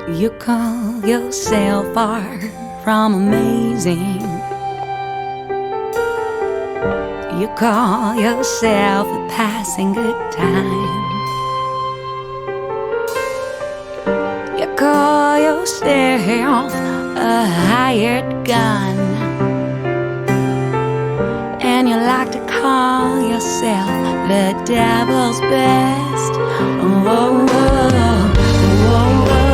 You call yourself far from amazing. You call yourself a passing good time. You call yourself a hired gun. And you like to call yourself the devil's best. Whoa, whoa, whoa, whoa.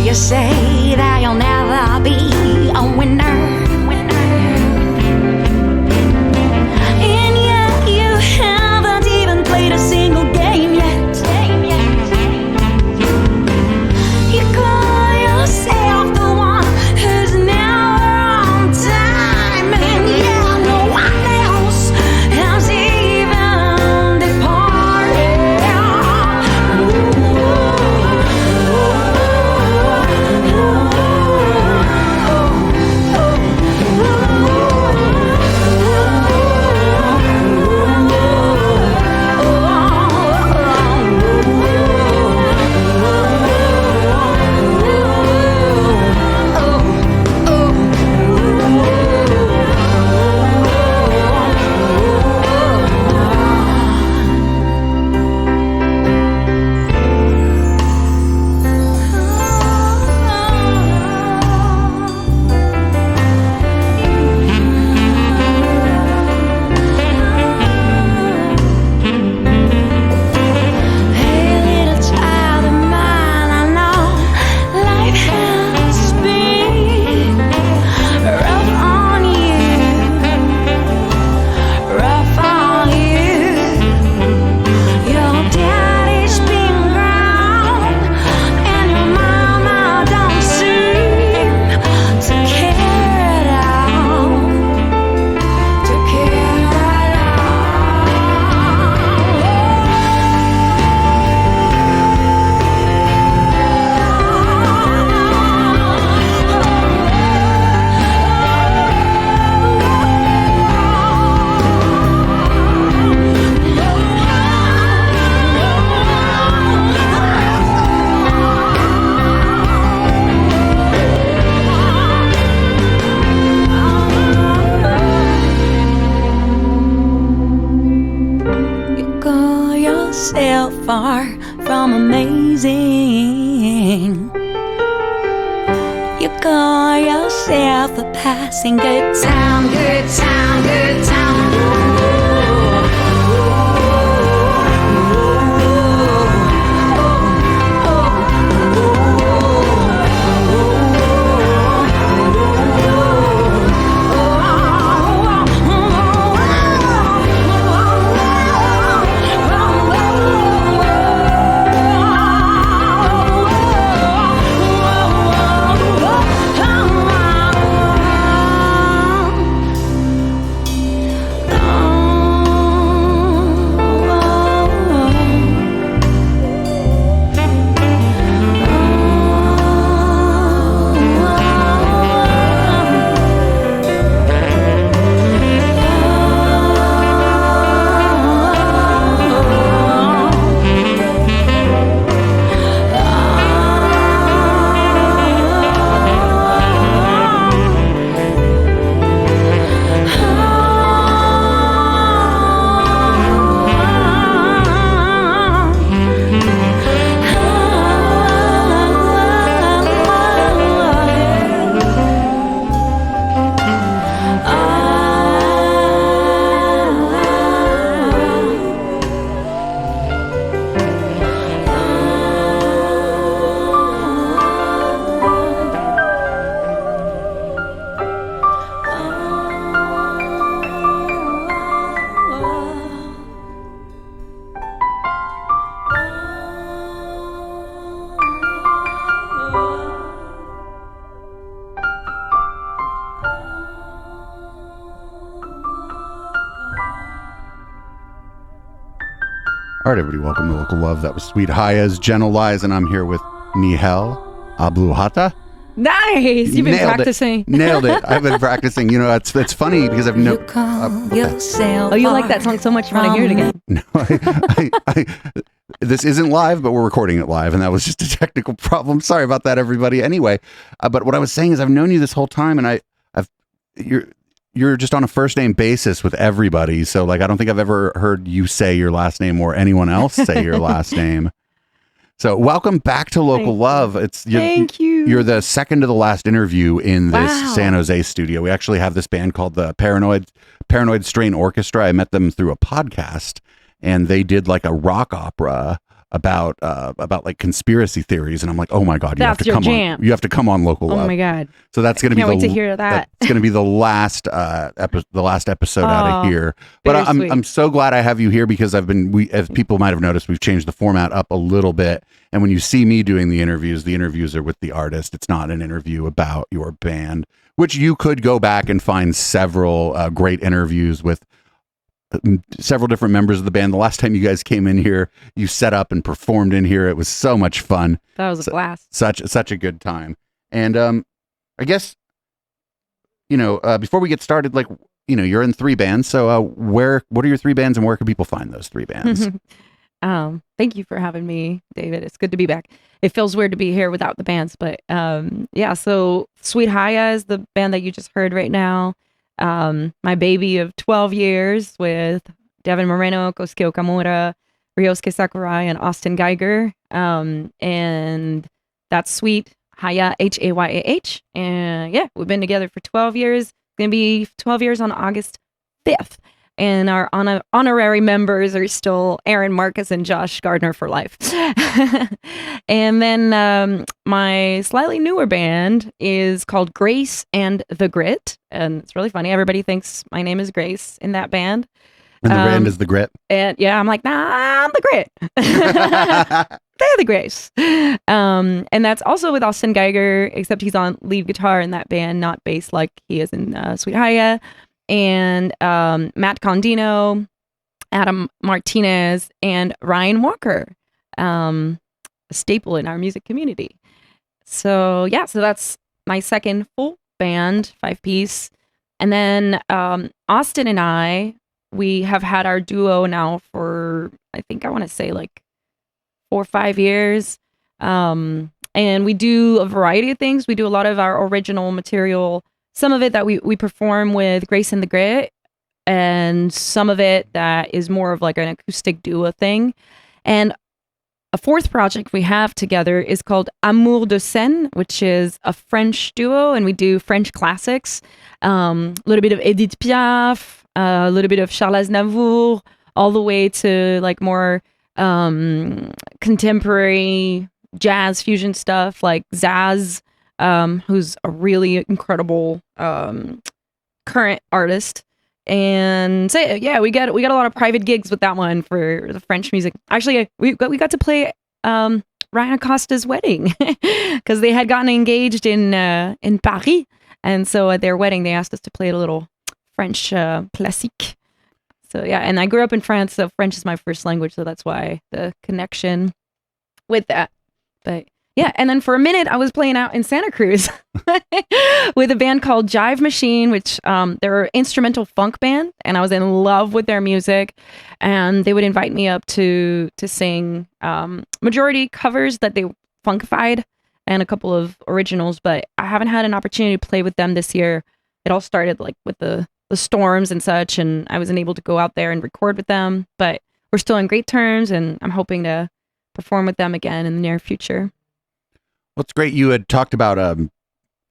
You say that you'll never be a winner, and yet you haven't even played a single game yet. You call yourself the one who's never on time, and yeah, no one else has even departed. Far from amazing. You call yourself a passing good time, good time, good time. Oh All right, everybody, welcome to Local Love. That was Sweet Haya's Gentle Lies, and I'm here with Nehal, Abuelata. Nice! You've been practicing. Nailed it. I've been practicing. You know, it's funny because I've no. Oh, you like that song so much you want to hear it again. No, I this isn't live, but we're recording it live, and that was just a technical problem. Sorry about that, everybody. Anyway, but what I was saying is I've known you this whole time, and you're just on a first name basis with everybody. So like, I don't think I've ever heard you say your last name or anyone else say your last name. So welcome back to Local Love. Thank you. You're the second to the last interview in this San Jose studio. We actually have this band called the Paranoid Strain Orchestra. I met them through a podcast, and they did like a rock opera about like conspiracy theories, and I'm like, oh my god, you have to come on Local Love. Oh my god! So that's going to be can't wait to hear that. It's going to be the last episode out of here. But I'm so glad I have you here because as people might have noticed, we've changed the format up a little bit. And when you see me doing the interviews are with the artist. It's not an interview about your band, which you could go back and find several great interviews with several different members of the band. The last time you guys came in here, you set up and performed in here. It was so much fun. That was a blast. Such a good time. And I guess, before we get started, like, you're in 3 bands. So what are your 3 bands, and where can people find those 3 bands? Thank you for having me, David. It's good to be back. It feels weird to be here without the bands, but so Sweet Haya is the band that you just heard right now. My baby of 12 years with Devin Moreno, Kosuke Okamura, Ryosuke Sakurai, and Austin Geiger. And that's Sweet Haya, Hayah. And we've been together for 12 years. It's going to be 12 years on August 5th. And our honorary members are still Aaron Marcus and Josh Gardner for life. And then my slightly newer band is called Grace and the Grit. And it's really funny. Everybody thinks my name is Grace in that band. And the band is the Grit? And I'm like, nah, I'm the Grit. They're the Grace. And that's also with Austin Geiger, except he's on lead guitar in that band, not bass like he is in Sweet Haya. And Matt Condino, Adam Martinez, and Ryan Walker, a staple in our music community. So that's my second full band, 5-piece. And then Austin and we have had our duo now for, I want to say like 4 or 5 years. And we do a variety of things. We do a lot of our original material. Some of it that we perform with Grace and the Grit, and some of it that is more of like an acoustic duo thing. And a 4th project we have together is called Amour de Scène, which is a French duo, and we do French classics, a little bit of Edith Piaf, a little bit of Charles Aznavour, all the way to like more contemporary jazz fusion stuff like Zaz, who's a really incredible current artist. And so we got a lot of private gigs with that one for the French music. Actually, we got to play Ryan Acosta's wedding because they had gotten engaged in Paris, and so at their wedding they asked us to play a little French classique. So and I grew up in France, so French is my first language, so that's why the connection with that. But and then for a minute, I was playing out in Santa Cruz with a band called Jive Machine, which they're an instrumental funk band, and I was in love with their music. And they would invite me up to sing majority covers that they funkified and a couple of originals, but I haven't had an opportunity to play with them this year. It all started like with the storms and such, and I wasn't able to go out there and record with them, but we're still in great terms, and I'm hoping to perform with them again in the near future. Well, it's great. You had talked about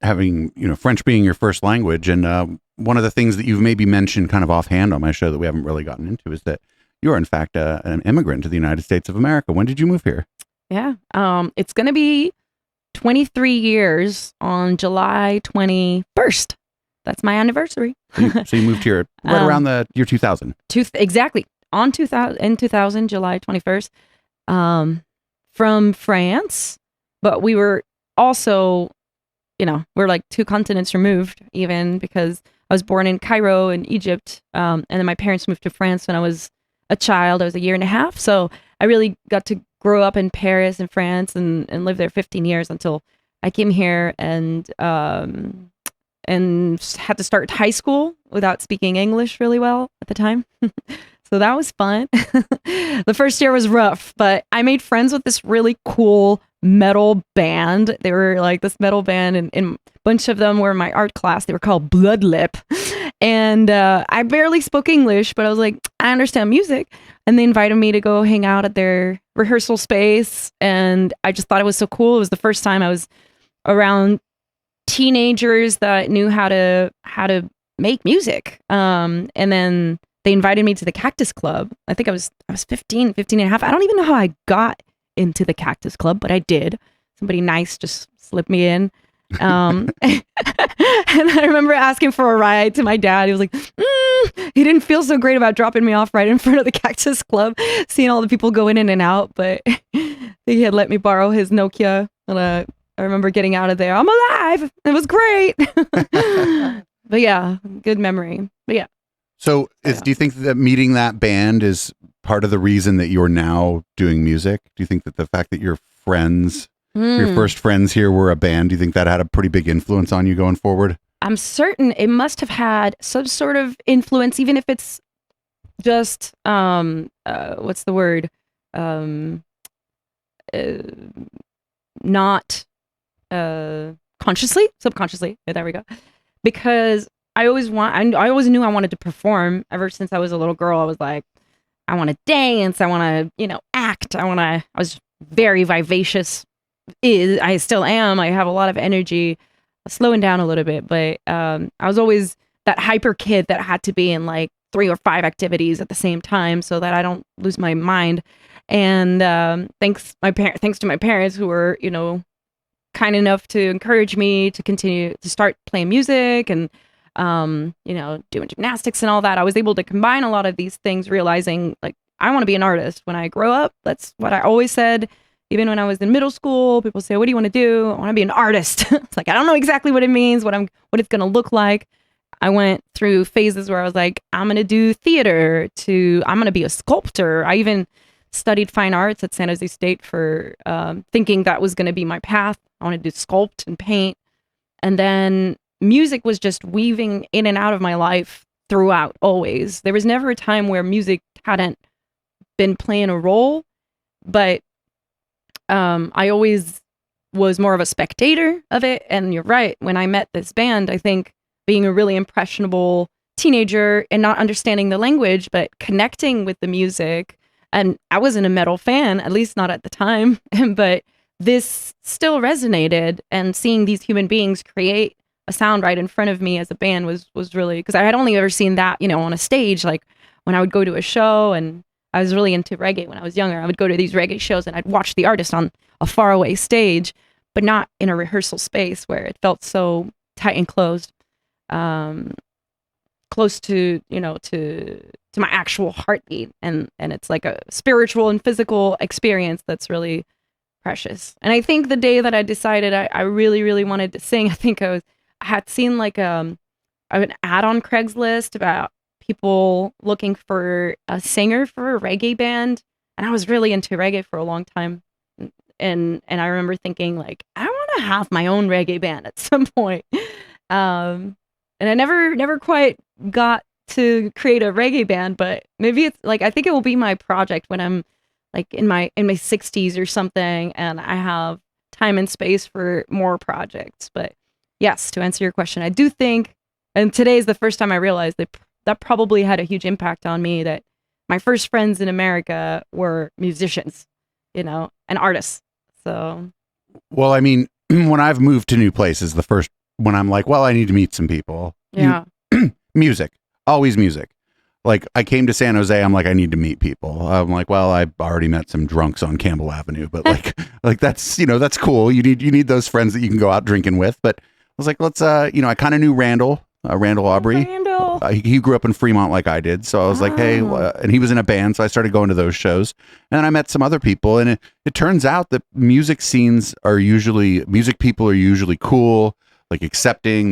having, French being your first language. And one of the things that you've maybe mentioned kind of offhand on my show that we haven't really gotten into is that you are, in fact, an immigrant to the United States of America. When did you move here? Yeah. It's going to be 23 years on July 21st. That's my anniversary. So you moved here right around the year 2000. Exactly. In 2000, July 21st. From France. But we were also, we're like 2 continents removed, even because I was born in Cairo in Egypt. And then my parents moved to France when I was a child. I was a year and a half. So I really got to grow up in Paris and France and live there 15 years until I came here and had to start high school without speaking English really well at the time. So that was fun. The first year was rough, but I made friends with this really cool metal band. They were like this metal band, and a bunch of them were in my art class. They were called Bloodlip. And I barely spoke English, but I was like, I understand music. And they invited me to go hang out at their rehearsal space. And I just thought it was so cool. It was the first time I was around teenagers that knew how to make music. And then they invited me to the Cactus Club. I think I was 15 and a half. I don't even know how I got into the Cactus Club, but I did. Somebody nice just slipped me in. And I remember asking for a ride to my dad. He was like, he didn't feel so great about dropping me off right in front of the Cactus Club, seeing all the people going in and out, but he had let me borrow his Nokia. And I remember getting out of there. I'm alive. It was great. But yeah, good memory. But yeah. So do you think that meeting that band is part of the reason that you're now doing music? Do you think that the fact that your friends, your first friends here were a band, do you think that had a pretty big influence on you going forward? I'm certain it must have had some sort of influence, even if it's just, what's the word? Not consciously, subconsciously. Yeah, there we go. Because I always knew I wanted to perform ever since I was a little girl. I was like, I want to dance. I want to, act. I was very vivacious. I still am. I have a lot of energy, slowing down a little bit, but I was always that hyper kid that had to be in like 3 or 5 activities at the same time so that I don't lose my mind. And thanks to my parents who were, kind enough to encourage me to continue to start playing music and doing gymnastics and all that. I was able to combine a lot of these things, realizing like I want to be an artist when I grow up. That's what I always said. Even when I was in middle school, people say, "What do you want to do?" I want to be an artist. It's like I don't know exactly what it means, what it's going to look like. I went through phases where I was like, I'm going to do theater I'm going to be a sculptor. I even studied fine arts at San Jose State for thinking that was going to be my path. I wanted to sculpt and paint. And then music was just weaving in and out of my life throughout, always. There was never a time where music hadn't been playing a role, but I always was more of a spectator of it. And you're right, when I met this band, I think being a really impressionable teenager and not understanding the language, but connecting with the music. And I wasn't a metal fan, at least not at the time, but this still resonated, and seeing these human beings create a sound right in front of me as a band was really, because I had only ever seen that, on a stage, like when I would go to a show, and I was really into reggae when I was younger. I would go to these reggae shows and I'd watch the artist on a faraway stage, but not in a rehearsal space where it felt so tight and closed, close to, to my actual heartbeat. And it's like a spiritual and physical experience that's really precious. And I think the day that I decided I really, really wanted to sing, I think I had seen like an ad on Craigslist about people looking for a singer for a reggae band. And I was really into reggae for a long time. And I remember thinking like, I want to have my own reggae band at some point. And I never quite got to create a reggae band, but maybe it's like, I think it will be my project when I'm like in my 60s or something, and I have time and space for more projects. But yes, to answer your question, I do think, and today is the first time I realized that probably had a huge impact on me, that my first friends in America were musicians, and artists. So, well, I mean, when I've moved to new places, when I'm like, well, I need to meet some people. Yeah. Music, always music. Like I came to San Jose, I'm like, I need to meet people. I'm like, well, I've already met some drunks on Campbell Avenue, but like that's, that's cool. You need those friends that you can go out drinking with. But I was like, let's, I kind of knew Randall Aubrey. Randall. He grew up in Fremont like I did. So I was like, hey, and he was in a band. So I started going to those shows, and then I met some other people, and it turns out that music people are usually cool, like accepting.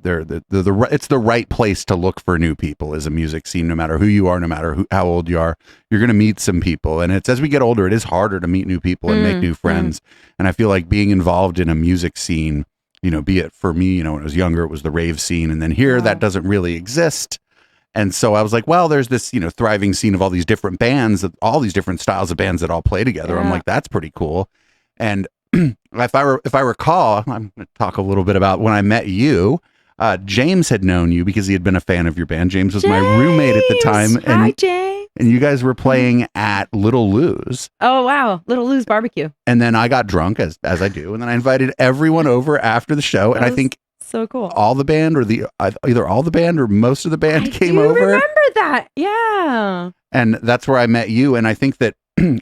it's the right place to look for new people is a music scene. No matter who you are, no matter how old you are, you're going to meet some people. And it's as we get older, it is harder to meet new people and make new friends. And I feel like being involved in a music scene, be it for me, when I was younger, it was the rave scene, and then here that doesn't really exist. And so I was like, well, there's this, thriving scene of all these different bands, all these different styles of bands that all play together. I'm like, that's pretty cool. And if I recall, I'm going to talk a little bit about when I met you. James had known you because he had been a fan of your band. James was my roommate at the time. Hi, James. And you guys were playing at Little Lou's. Oh, wow. Little Lou's barbecue. And then I got drunk, as I do. And then I invited everyone over after the show. And I think so cool. all the band, or either all the band or most of the band came over. I remember that. Yeah. And that's where I met you. And I think that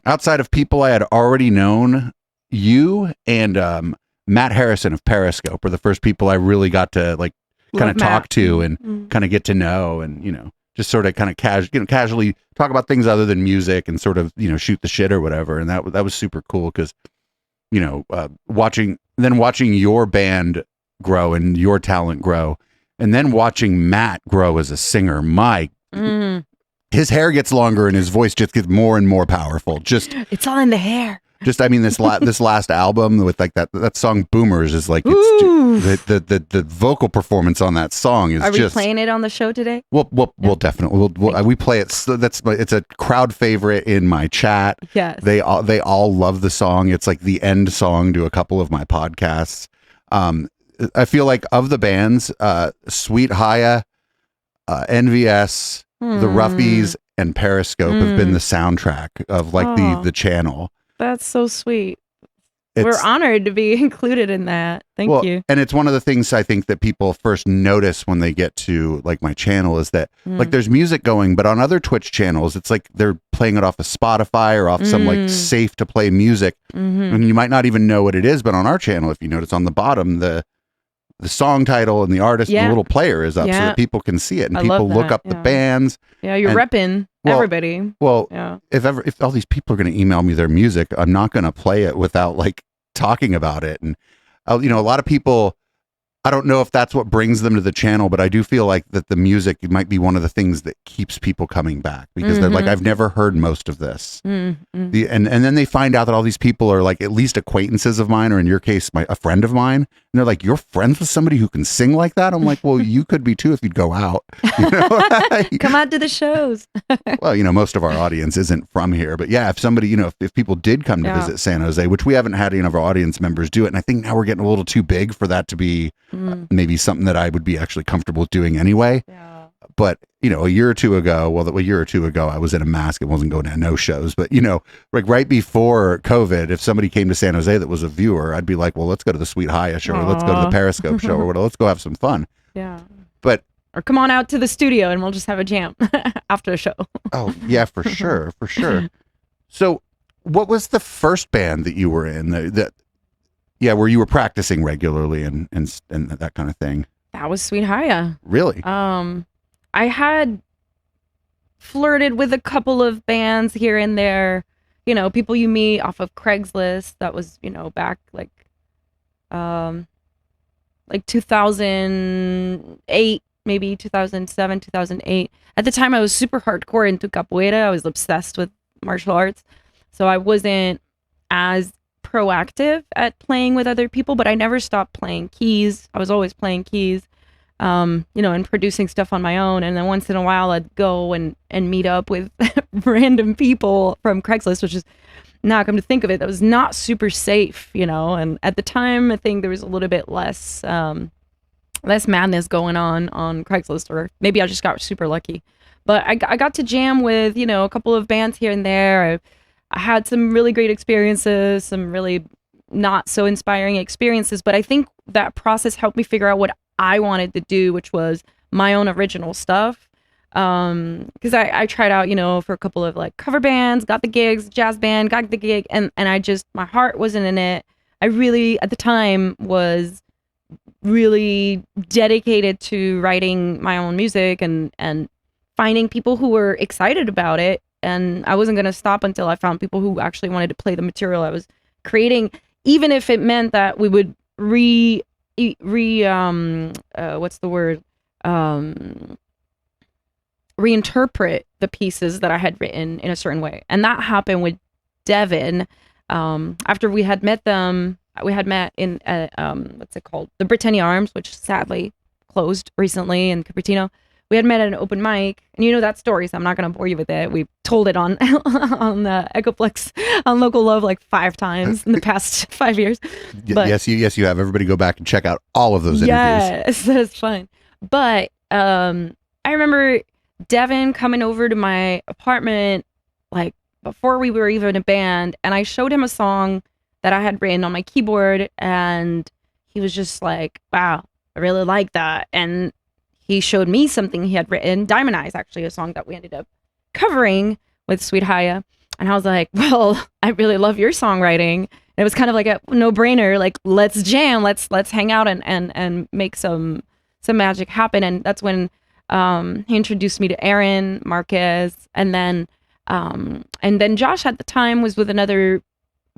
outside of people I had already known, you and Matt Harrison of Periscope were the first people I really got to kind of talk to and kind of get to know, and just sort of kind of casually talk about things other than music and sort of shoot the shit or whatever. And that was super cool because watching your band grow and your talent grow, and then watching Matt grow as a singer. His hair gets longer and his voice just gets more and more powerful. It's all in the hair. This last album with that song "Boomers" is like the vocal performance on that song is. Are we playing it on the show today? We'll definitely we play it. So it's a crowd favorite in my chat. Yes, they all love the song. It's like the end song to a couple of my podcasts. I feel like of the bands, Sweet Haya, NVS, the Ruffies, and Periscope have been the soundtrack of the channel. That's so sweet. We're honored to be included in that. Thank you. And it's one of the things I think that people first notice when they get to my channel is that there's music going, but on other Twitch channels, it's like they're playing it off of Spotify or off some safe to play music. And you might not even know what it is, but on our channel, if you notice on the bottom, the song title and the artist and the little player is up so that people can see it and people look up the bands. Yeah, you're repping everybody. Well, if all these people are going to email me their music, I'm not going to play it without talking about it. And a lot of people, I don't know if that's what brings them to the channel, but I do feel like that the music might be one of the things that keeps people coming back because they're like, I've never heard most of this. And then they find out that all these people are at least acquaintances of mine, or in your case, a friend of mine. And they're like, you're friends with somebody who can sing like that? I'm like, well, you could be too if you'd go out. Come out to the shows. Well, most of our audience isn't from here, but yeah, if somebody, if people did come to visit San Jose, which we haven't had any of our audience members do it. And I think now we're getting a little too big for that to be maybe something that I would be actually comfortable doing anyway. Yeah. But, a year or two ago, I was in a mask and wasn't going to no shows. But, right before COVID, if somebody came to San Jose that was a viewer, I'd be like, well, let's go to the Sweet Haya show, or let's go to the Periscope show, or let's go have some fun. Yeah. Or come on out to the studio and we'll just have a jam after the show. Oh, yeah, for sure. For sure. So what was the first band that you were in where you were practicing regularly and that kind of thing? That was Sweet Haya. Really? I had flirted with a couple of bands here and there, people you meet off of Craigslist. That was, back 2008, maybe 2007, 2008. At the time, I was super hardcore into capoeira. I was obsessed with martial arts. So I wasn't as proactive at playing with other people, but I never stopped playing keys. I was always playing keys, and producing stuff on my own. And then once in a while, I'd go and meet up with random people from Craigslist, which is, now come to think of it, that was not super safe, And at the time, I think there was a little bit less madness going on Craigslist, or maybe I just got super lucky. But I got to jam with, a couple of bands here and there. I had some really great experiences, some really not so inspiring experiences, but I think that process helped me figure out what I wanted to do, which was my own original stuff. Because I tried out, for a couple of cover bands, got the gigs, jazz band, got the gig, and I just, my heart wasn't in it. I really, at the time, was really dedicated to writing my own music and finding people who were excited about it. And I wasn't going to stop until I found people who actually wanted to play the material I was creating, even if it meant that we would what's the word? Reinterpret the pieces that I had written in a certain way. And that happened with Devin. After we had met them, we had met in, what's it called? The Britannia Arms, which sadly closed recently in Cupertino. We had met at an open mic, and you know that story, so I'm not going to bore you with it. We told it on on Echoplex on Local Love like 5 times in the past 5 years. But, yes, you have. Everybody go back and check out all of those interviews. Yes, that's fun. But I remember Devin coming over to my apartment like before we were even a band, and I showed him a song that I had written on my keyboard, and he was just like, wow, I really like that. And he showed me something he had written, Diamond Eyes, actually, a song that we ended up covering with Sweet Haya. And I was like, well, I really love your songwriting. And it was kind of like a no-brainer, like, let's jam, let's hang out and make some magic happen. And that's when he introduced me to Aaron Marquez. And then Josh at the time was with another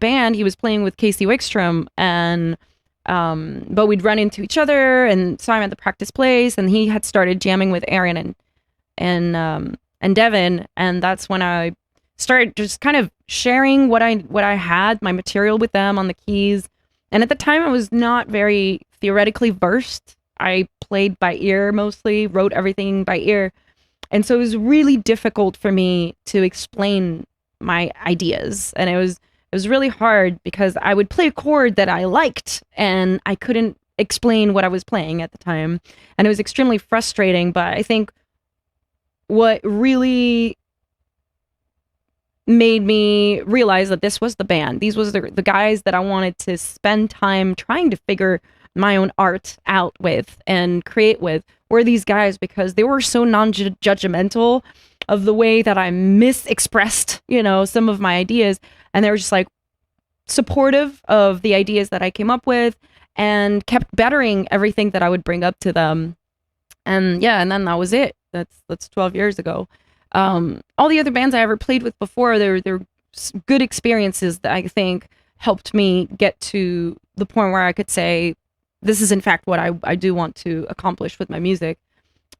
band. He was playing with Casey Wickstrom, and but we'd run into each other and saw him at the practice place, and he had started jamming with Aaron and Devin, and that's when I started just kind of sharing what I had, my material with them on the keys. And at the time I was not very theoretically versed. I played by ear mostly, wrote everything by ear. And so it was really difficult for me to explain my ideas. And it was really hard because I would play a chord that I liked and I couldn't explain what I was playing at the time. And it was extremely frustrating. But I think what really made me realize that this was the band. These was the guys that I wanted to spend time trying to figure my own art out with and create with, were these guys, because they were so non-judgmental of the way that I misexpressed, some of my ideas. And they were just like supportive of the ideas that I came up with and kept bettering everything that I would bring up to them. And yeah, and then that was it. That's 12 years ago. All the other bands I ever played with before, they're good experiences that I think helped me get to the point where I could say, this is in fact what I do want to accomplish with my music.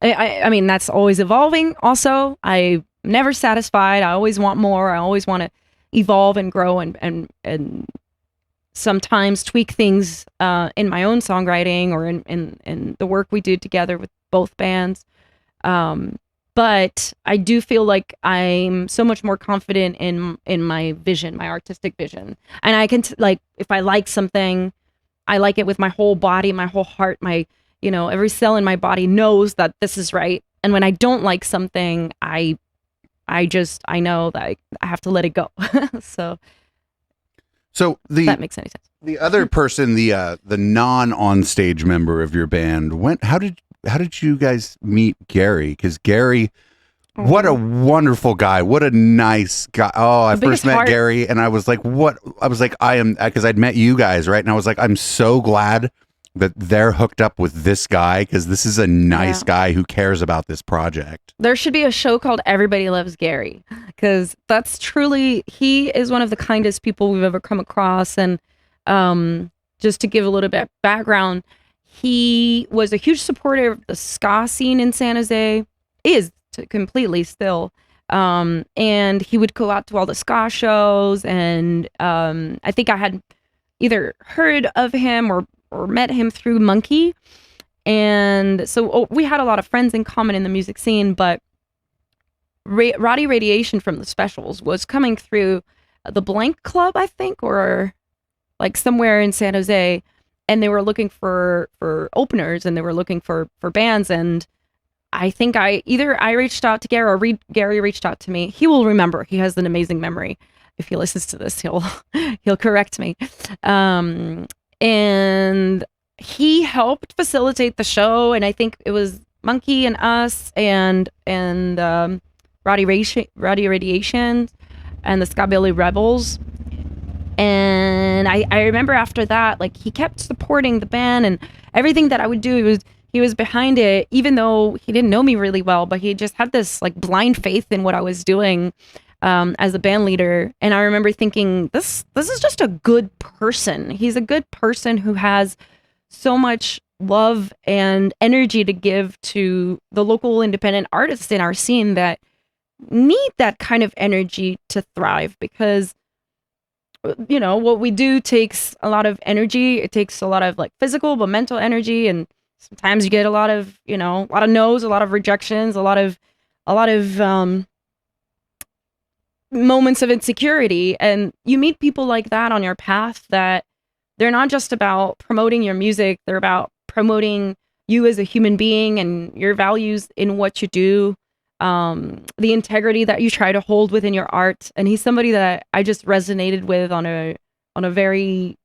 I mean, that's always evolving also. I'm never satisfied. I always want more. I always want to evolve and grow and sometimes tweak things in my own songwriting or in the work we do together with both bands. But I do feel like I'm so much more confident in my vision, my artistic vision. And I can, if I like something, I like it with my whole body, my whole heart, every cell in my body knows that this is right. And when I don't like something, I know that I have to let it go. So if that makes any sense. The other person, the non-on-stage member of your band, how did you guys meet Gary? Because Gary, what a wonderful guy. What a nice guy. Oh, I first met Gary and I was like, because I'd met you guys, right? And I was like, I'm so glad that they're hooked up with this guy, because this is a nice guy who cares about this project. There should be a show called Everybody Loves Gary, because that's truly, he is one of the kindest people we've ever come across. And just to give a little bit of background, he was a huge supporter of the ska scene in San Jose, completely still. And he would go out to all the ska shows. And I think I had either heard of him or met him through Monkey. And so we had a lot of friends in common in the music scene, but Roddy Radiation from the Specials was coming through the Blank Club, I think, or like somewhere in San Jose. And they were looking for openers, and they were looking for bands. And I think I reached out to Gary, or Gary reached out to me. He will remember. He has an amazing memory. If he listens to this, he'll correct me. And he helped facilitate the show. And I think it was Monkey and us and Roddy Radiation and the Skabilly Rebels. And I remember after that, like, he kept supporting the band, and everything that I would do, he was behind it, even though he didn't know me really well, but he just had this like blind faith in what I was doing as a band leader. And I remember thinking, this is just a good person. He's a good person who has so much love and energy to give to the local independent artists in our scene that need that kind of energy to thrive, because what we do takes a lot of energy. It takes a lot of like physical but mental energy, and sometimes you get a lot of no's, a lot of rejections, a lot of moments of insecurity, and you meet people like that on your path that they're not just about promoting your music, they're about promoting you as a human being and your values in what you do, the integrity that you try to hold within your art. And he's somebody that I just resonated with on a very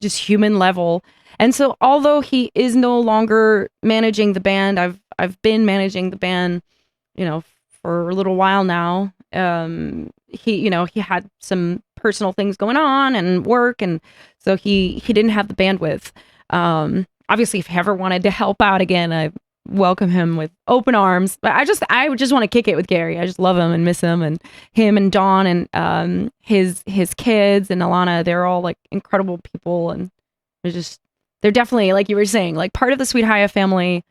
just human level. And so although he is no longer managing the band, I've been managing the band, for a little while now. He had some personal things going on and work, and so he didn't have the bandwidth. Obviously, if he ever wanted to help out again, I welcome him with open arms. But I just want to kick it with Gary. I just love him and miss him, and Dawn and his kids and Alana. They're all like incredible people, and they're definitely, like you were saying, like part of the Sweet Haya family,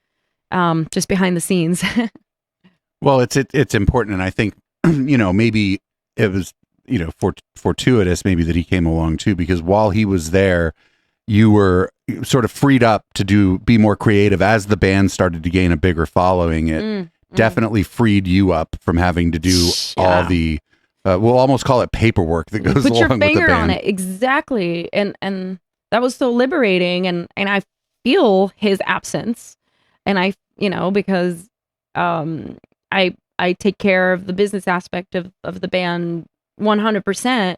just behind the scenes. Well, it's important, and I think maybe it was fortuitous maybe that he came along too, because while he was there, you were sort of freed up to be more creative as the band started to gain a bigger following. It definitely freed you up from having to do all the we'll almost call it paperwork that goes along with the band. Put your finger on it, exactly, and that was so liberating, and I feel his absence, and I because I take care of the business aspect of the band 100%.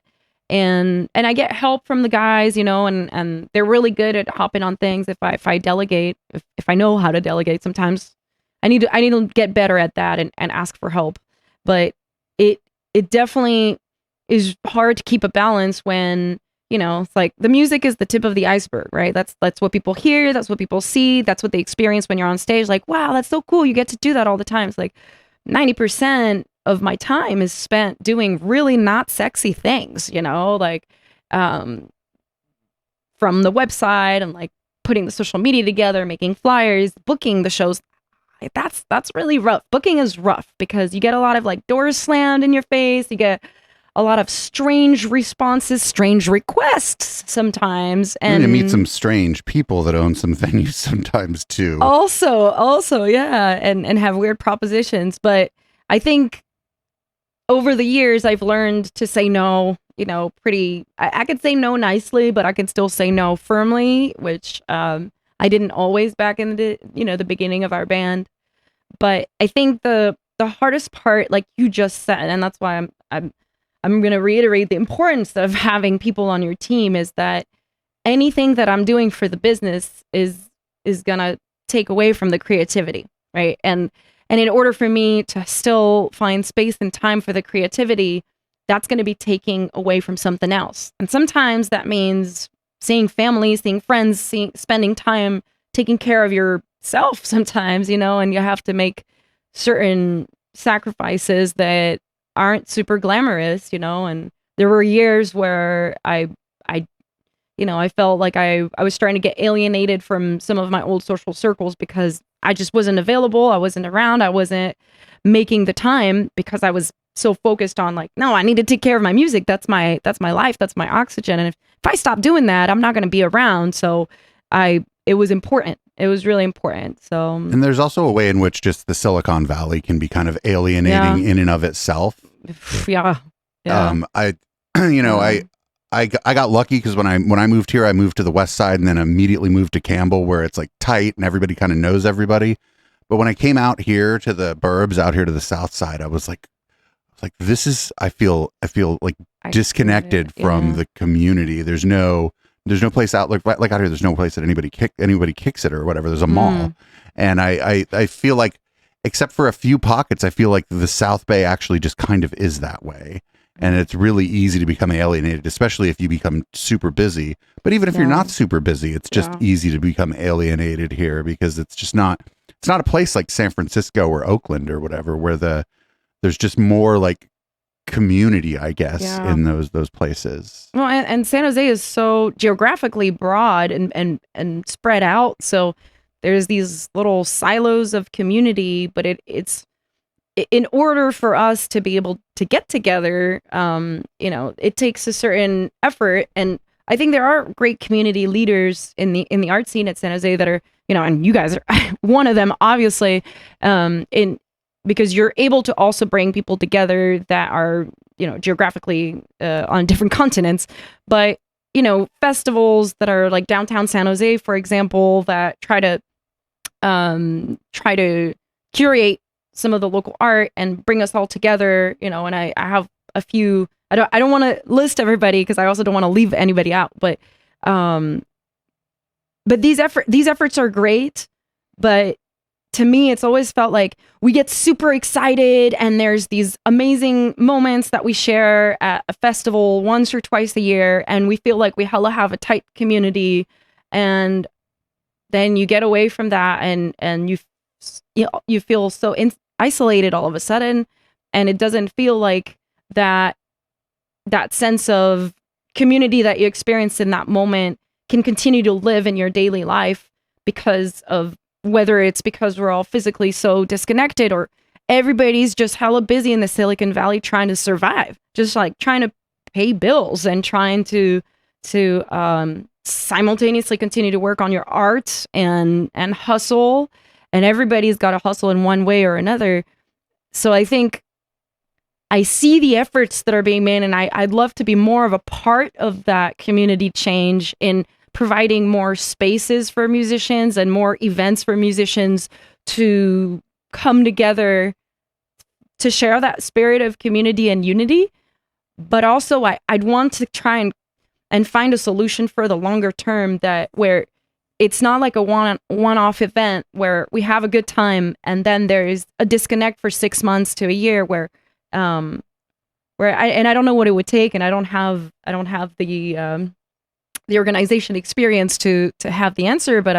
And I get help from the guys, and they're really good at hopping on things. If I delegate, if I know how to delegate, sometimes I need to get better at that and ask for help. But it definitely is hard to keep a balance when, it's like the music is the tip of the iceberg, right? That's what people hear. That's what people see. That's what they experience when you're on stage. Like, wow, that's so cool. You get to do that all the time. It's like 90% of my time is spent doing really not sexy things, like from the website and like putting the social media together, making flyers, booking the shows. That's really rough. Booking is rough because you get a lot of like doors slammed in your face. You get a lot of strange responses, strange requests sometimes. And you meet some strange people that own some venues sometimes too. Also, yeah. And have weird propositions. But I think over the years, I've learned to say no, I could say no nicely, but I can still say no firmly, which I didn't always back in the beginning of our band. But I think the hardest part, like you just said, and that's why I'm going to reiterate the importance of having people on your team, is that anything that I'm doing for the business is going to take away from the creativity, right? And in order for me to still find space and time for the creativity, that's going to be taking away from something else. And sometimes that means seeing family, seeing friends, spending time taking care of yourself sometimes, and you have to make certain sacrifices that aren't super glamorous, and there were years where I felt like I was trying to get alienated from some of my old social circles because I just wasn't available. I wasn't around. I wasn't making the time because I was so focused on like, no, I need to take care of my music. That's my life. That's my oxygen. And if I stop doing that, I'm not going to be around. So it was important. It was really important. So, and there's also a way in which just the Silicon Valley can be kind of alienating in and of itself. Yeah. I got lucky because when I moved here, I moved to the west side and then immediately moved to Campbell, where it's like tight and everybody kind of knows everybody. But when I came out here to the burbs, out here to the south side, I was like this is, I feel like disconnected from the community. There's no place out like out here. There's no place that anybody kicks it or whatever. There's a mall, and I feel like, except for a few pockets, I feel like the South Bay actually just kind of is that way. And it's really easy to become alienated, especially if you become super busy. But even if you're not super busy, it's just easy to become alienated here because it's just not a place like San Francisco or Oakland or whatever, where there's just more like community, I guess, in those places. Well, and San Jose is so geographically broad and spread out. So there's these little silos of community, but it's in order for us to be able to get together, it takes a certain effort. And I think there are great community leaders in the art scene at San Jose that are, and you guys are one of them, obviously, because you're able to also bring people together that are, geographically on different continents. But, festivals that are like downtown San Jose, for example, that try to curate some of the local art and bring us all together, and I have a few. I don't want to list everybody because I also don't want to leave anybody out. But these efforts are great. But to me, it's always felt like we get super excited, and there's these amazing moments that we share at a festival once or twice a year, and we feel like we hella have a tight community, and then you get away from that, and you feel so isolated all of a sudden, and it doesn't feel like that sense of community that you experienced in that moment can continue to live in your daily life, because of whether it's because we're all physically so disconnected, or everybody's just hella busy in the Silicon Valley trying to survive, just like trying to pay bills and trying to simultaneously continue to work on your art and hustle. And everybody's got to hustle in one way or another. So I think I see the efforts that are being made, and I'd love to be more of a part of that community change in providing more spaces for musicians and more events for musicians to come together to share that spirit of community and unity. But also I'd want to try and find a solution for the longer term, where it's not like a one-off event where we have a good time and then there's a disconnect for 6 months to a year where I don't know what it would take, and I don't have the organization experience to have the answer, but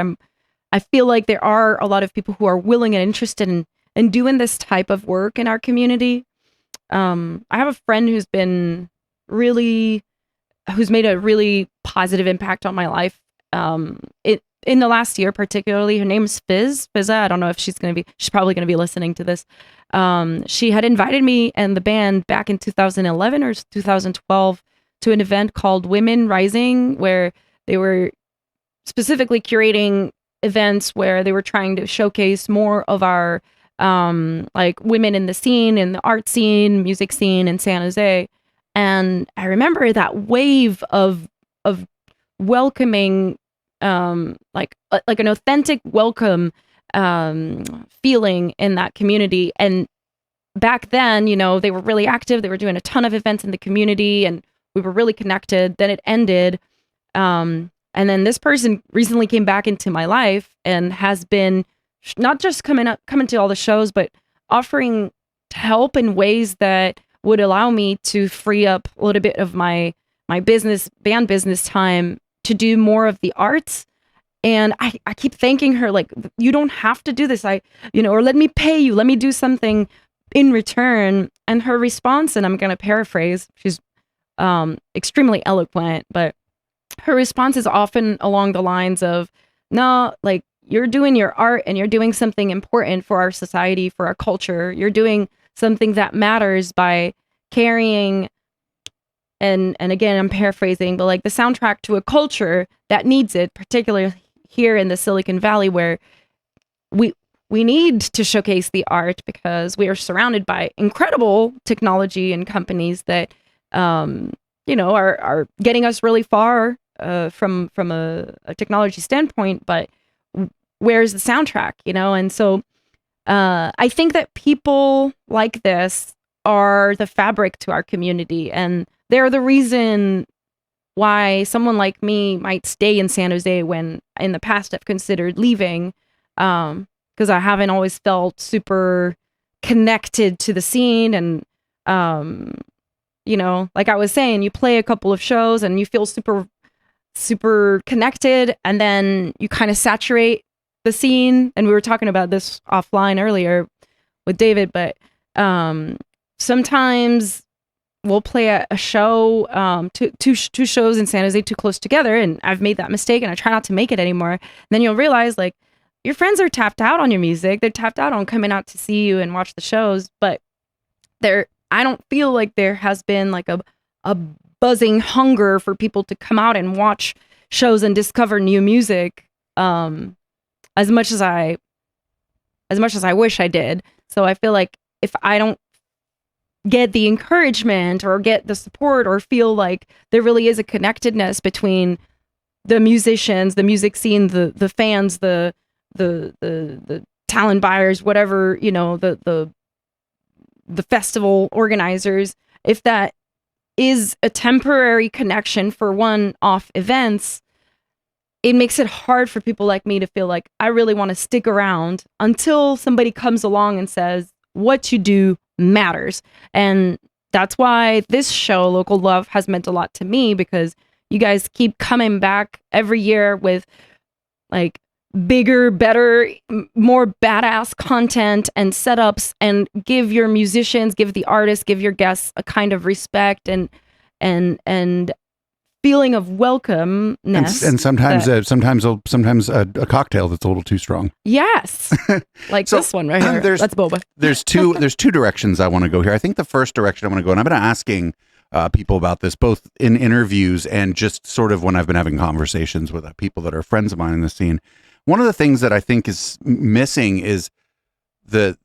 I feel like there are a lot of people who are willing and interested in doing this type of work in our community. I have a friend who's made a really positive impact on my life. In the last year, particularly. Her name's Fizza. I don't know if she's probably going to be listening to this. She had invited me and the band back in 2011 or 2012 to an event called Women Rising, where they were specifically curating events where they were trying to showcase more of our like women in the scene, in the art scene, music scene in San Jose. And I remember that wave of welcoming, like an authentic welcome feeling in that community. And back then, they were really active. They were doing a ton of events in the community, and we were really connected. Then it ended. And then this person recently came back into my life and has been not just coming to all the shows, but offering help in ways that would allow me to free up a little bit of my band business time to do more of the arts. And I keep thanking her, like, you don't have to do this. Or let me pay you, let me do something in return. And her response, and I'm going to paraphrase, she's extremely eloquent, but her response is often along the lines of, no, like, you're doing your art and you're doing something important for our society, for our culture. You're doing something that matters by carrying, and again, I'm paraphrasing, but like the soundtrack to a culture that needs it, particularly here in the Silicon Valley, where we need to showcase the art because we are surrounded by incredible technology and companies that, are getting us really far from a technology standpoint, but where's the soundtrack, And so I think that people like this are the fabric to our community, and they're the reason why someone like me might stay in San Jose when in the past I've considered leaving, because I haven't always felt super connected to the scene. And, like I was saying, you play a couple of shows and you feel super, super connected, and then you kind of saturate the scene. And we were talking about this offline earlier with David, but sometimes we'll play a show, two shows in San Jose too close together, and I've made that mistake, and I try not to make it anymore. And then you'll realize, like, your friends are tapped out on your music. They're tapped out on coming out to see you and watch the shows, but I don't feel like there has been like a buzzing hunger for people to come out and watch shows and discover new music as much as I wish I did. So I feel like if I don't get the encouragement or get the support or feel like there really is a connectedness between the musicians, the music scene, the fans, the talent buyers, whatever, the festival organizers, if that is a temporary connection for one-off events, it makes it hard for people like me to feel like I really want to stick around until somebody comes along and says, what you do matters. And that's why this show, Local Love, has meant a lot to me, because you guys keep coming back every year with like bigger, better, more badass content and setups, and give your musicians, give the artists, give your guests a kind of respect and feeling of welcomeness. And sometimes a cocktail that's a little too strong. Yes. Like so, this one right here. That's boba. There's two directions I want to go here. I think the first direction I want to go, and I've been asking people about this both in interviews and just sort of when I've been having conversations with people that are friends of mine in the scene. One of the things that I think is missing is the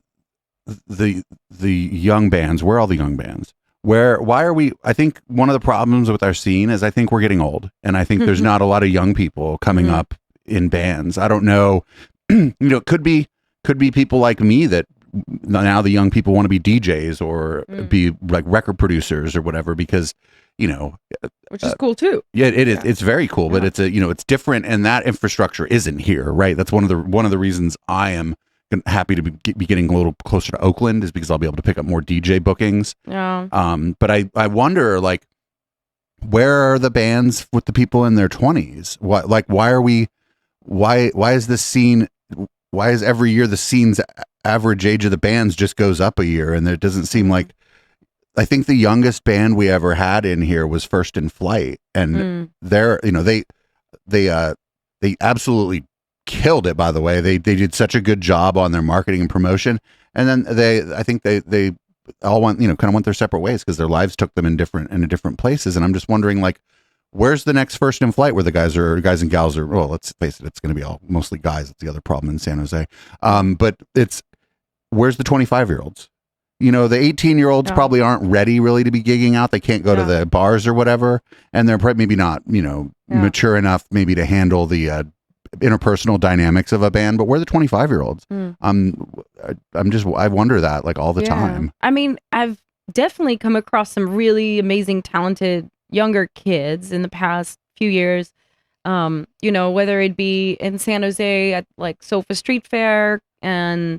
young bands. Where are all the young bands? Why are we? I think one of the problems with our scene is I think we're getting old, and I think there's not a lot of young people coming up in bands. I don't know. It could be people like me that now the young people want to be DJs or be like record producers or whatever, because which is cool too. Yeah, it is. It's very cool, but it's it's different, and that infrastructure isn't here, right? That's one of the reasons I am happy to be getting a little closer to Oakland, is because I'll be able to pick up more DJ bookings. Yeah. But I wonder, like, where are the bands with the people in their 20s? Why is this scene? Why is every year the scene's average age of the bands just goes up a year, and it doesn't seem like. I think the youngest band we ever had in here was First in Flight, and they absolutely killed it. By the way, they did such a good job on their marketing and promotion, and then I think they all went kind of went their separate ways because their lives took them in different places. And I'm just wondering, like, where's the next First in Flight where the guys and gals are? Well, let's face it, it's going to be all mostly guys. It's the other problem in San Jose. But where's the 25-year-olds? The 18-year-olds probably aren't ready really to be gigging out. They can't go to the bars or whatever. And they're maybe not, mature enough maybe to handle the interpersonal dynamics of a band. But where are the 25-year-olds? I wonder that like all the time. I mean, I've definitely come across some really amazing, talented younger kids in the past few years. Whether it be in San Jose at like Sofa Street Fair and,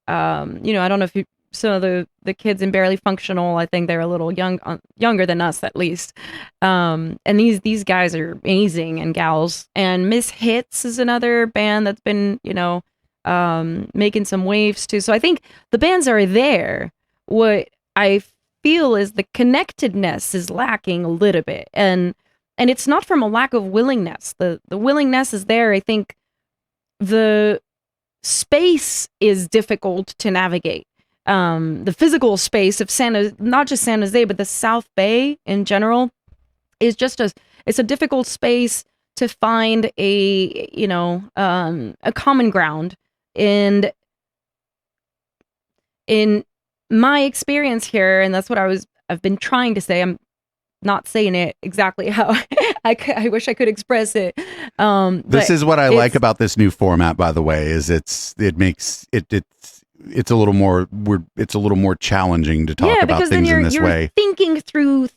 I don't know if some of the kids in Barely Functional, I think they're a little younger than us at least. And these guys are amazing, and gals. And Miss Hits is another band that's been, making some waves too. So I think the bands are there. What I feel is the connectedness is lacking a little bit. And it's not from a lack of willingness. The willingness is there. I think the space is difficult to navigate. The physical space of not just San Jose, but the South Bay in general is it's a difficult space to find a common ground. And in my experience here, and that's what I've been trying to say, I'm not saying it exactly how I wish I could express it. This is what I like about this new format, by the way, is it's a little more challenging to talk about things in this way. Thinking through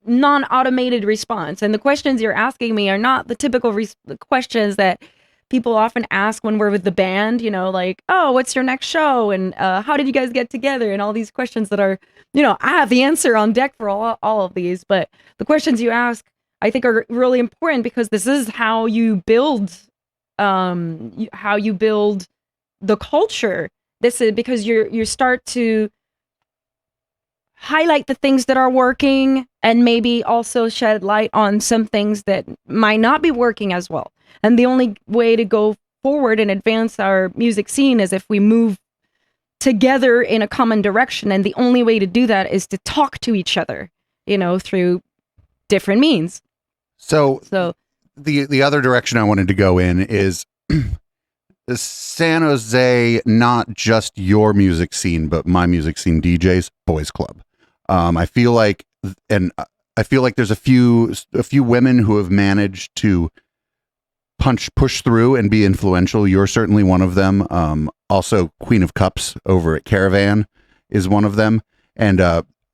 non-automated response, and the questions you're asking me are not the typical questions that people often ask when we're with the band. Like, oh, what's your next show, and how did you guys get together, and all these questions that are, I have the answer on deck for all of these, but the questions you ask, I think, are really important, because this is how you build the culture. This is because you start to highlight the things that are working and maybe also shed light on some things that might not be working as well. And the only way to go forward and advance our music scene is if we move together in a common direction. And the only way to do that is to talk to each other, through different means. So the other direction I wanted to go in is San Jose, not just your music scene, but my music scene, DJs Boys Club. I feel like there's a few women who have managed to push through and be influential. You're certainly one of them. Also Queen of Cups over at Caravan is one of them. And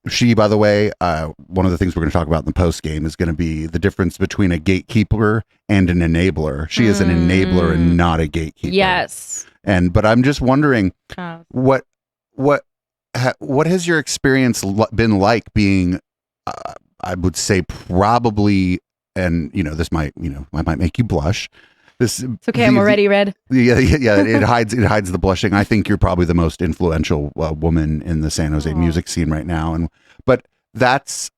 she, by the way, one of the things we're going to talk about in the post game is going to be the difference between a gatekeeper and an enabler. She is an enabler and not a gatekeeper. Yes. But I'm just wondering, what has your experience been like being, I would say probably, and this might make you blush. It's okay. I'm already red. Yeah. It hides the blushing. I think you're probably the most influential woman in the San Jose music scene right now. But that's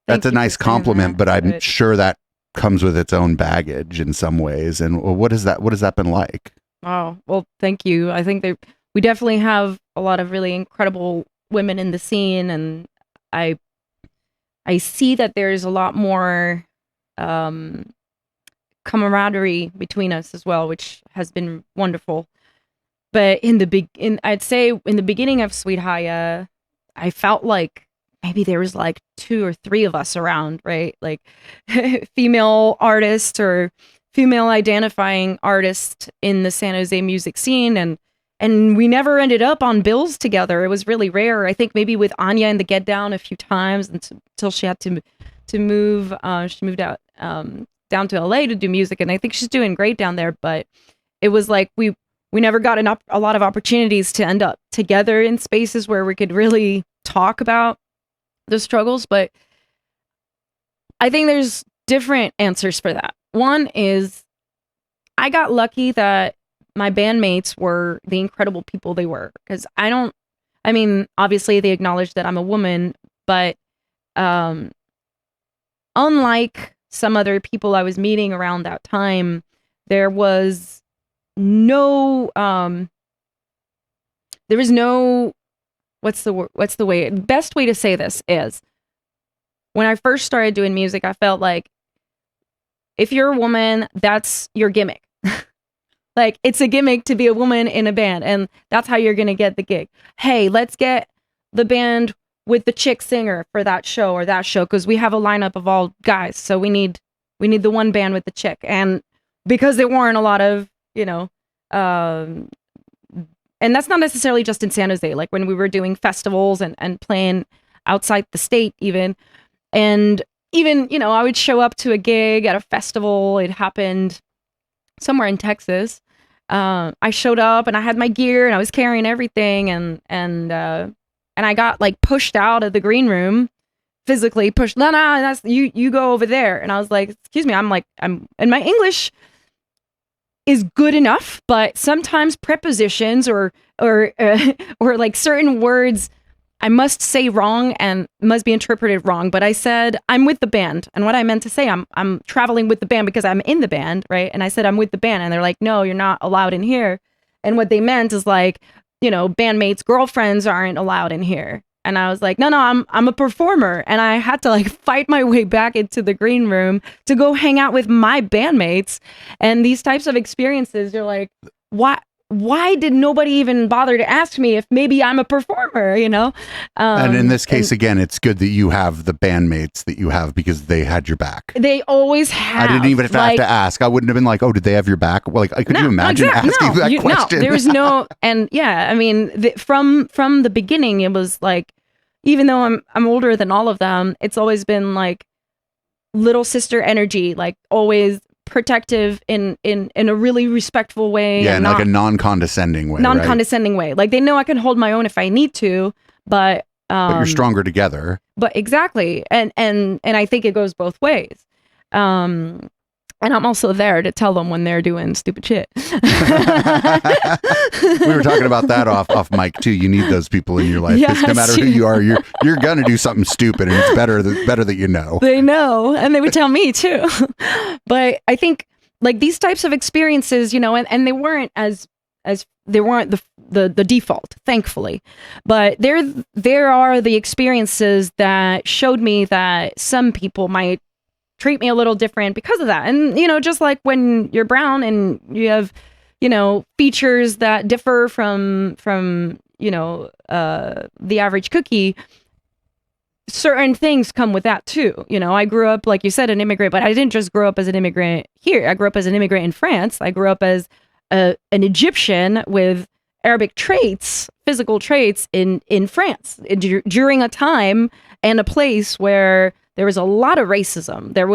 a nice compliment. But I'm sure that comes with its own baggage in some ways. And what has that been like? Oh, well, thank you. I think we definitely have a lot of really incredible women in the scene, and I see that there's a lot more camaraderie between us as well, which has been wonderful. But I'd say in the beginning of Sweet Haya, I felt like maybe there was like 2 or 3 of us around, right? Like female artists or female identifying artists in the San Jose music scene, and we never ended up on bills together. It was really rare. I think maybe with Anya and the Get Down a few times until she had to move. She moved out down to LA to do music, and I think she's doing great down there. But it was like we never got a lot of opportunities to end up together in spaces where we could really talk about the struggles. But I think there's different answers for that. One is I got lucky that my bandmates were the incredible people they were, because obviously they acknowledge that I'm a woman, but unlike some other people I was meeting around that time, there was no best way to say this is, when I first started doing music, I felt like if you're a woman, that's your gimmick. Like, it's a gimmick to be a woman in a band, and that's how you're going to get the gig. Hey, let's get the band with the chick singer for that show or that show, because we have a lineup of all guys, so we need the one band with the chick. And because there weren't a lot of, and that's not necessarily just in San Jose, like when we were doing festivals and playing outside the state even, and even, I would show up to a gig at a festival. It happened somewhere in Texas. I showed up and I had my gear and I was carrying everything, and I got like pushed out of the green room, physically pushed. No, that's you go over there. And I was like, excuse me, and my English is good enough, but sometimes prepositions or like certain words I must say wrong and must be interpreted wrong. But I said, I'm with the band. And what I meant to say, I'm traveling with the band because I'm in the band, right? And I said, I'm with the band. And they're like, no, you're not allowed in here. And what they meant is like, bandmates, girlfriends aren't allowed in here. And I was like, no, I'm a performer. And I had to like fight my way back into the green room to go hang out with my bandmates. And these types of experiences, you're like, why did nobody even bother to ask me if maybe I'm a performer, and in this case, again, it's good that you have the bandmates that you have, because they had your back. They always have. I didn't even have to ask. I wouldn't have been like, oh, did they have your back? Well, like, could you imagine asking that question? No, there's no, and yeah, I mean, from the beginning, it was like, even though I'm older than all of them, it's always been like little sister energy, like always protective in a really respectful way. Yeah, and like a non-condescending way. Non-condescending way. Like, they know I can hold my own if I need to, but you're stronger together. But exactly. And I think it goes both ways. And I'm also there to tell them when they're doing stupid shit. We were talking about that off mic too. You need those people in your life. Yes, no matter who you are, you're gonna do something stupid, and it's better that you know. They know, and they would tell me too. But I think like these types of experiences, you know, and they weren't as they weren't the default, thankfully. But there are the experiences that showed me that some people might treat me a little different because of that. And, you know, just like when you're brown and you have, you know, features that differ from, you know, the average cookie, certain things come with that too. You know, I grew up, like you said, an immigrant, but I didn't just grow up as an immigrant here. I grew up as an immigrant in France. I grew up as an Egyptian with Arabic traits, physical traits in France during a time and a place where there was a lot of racism. There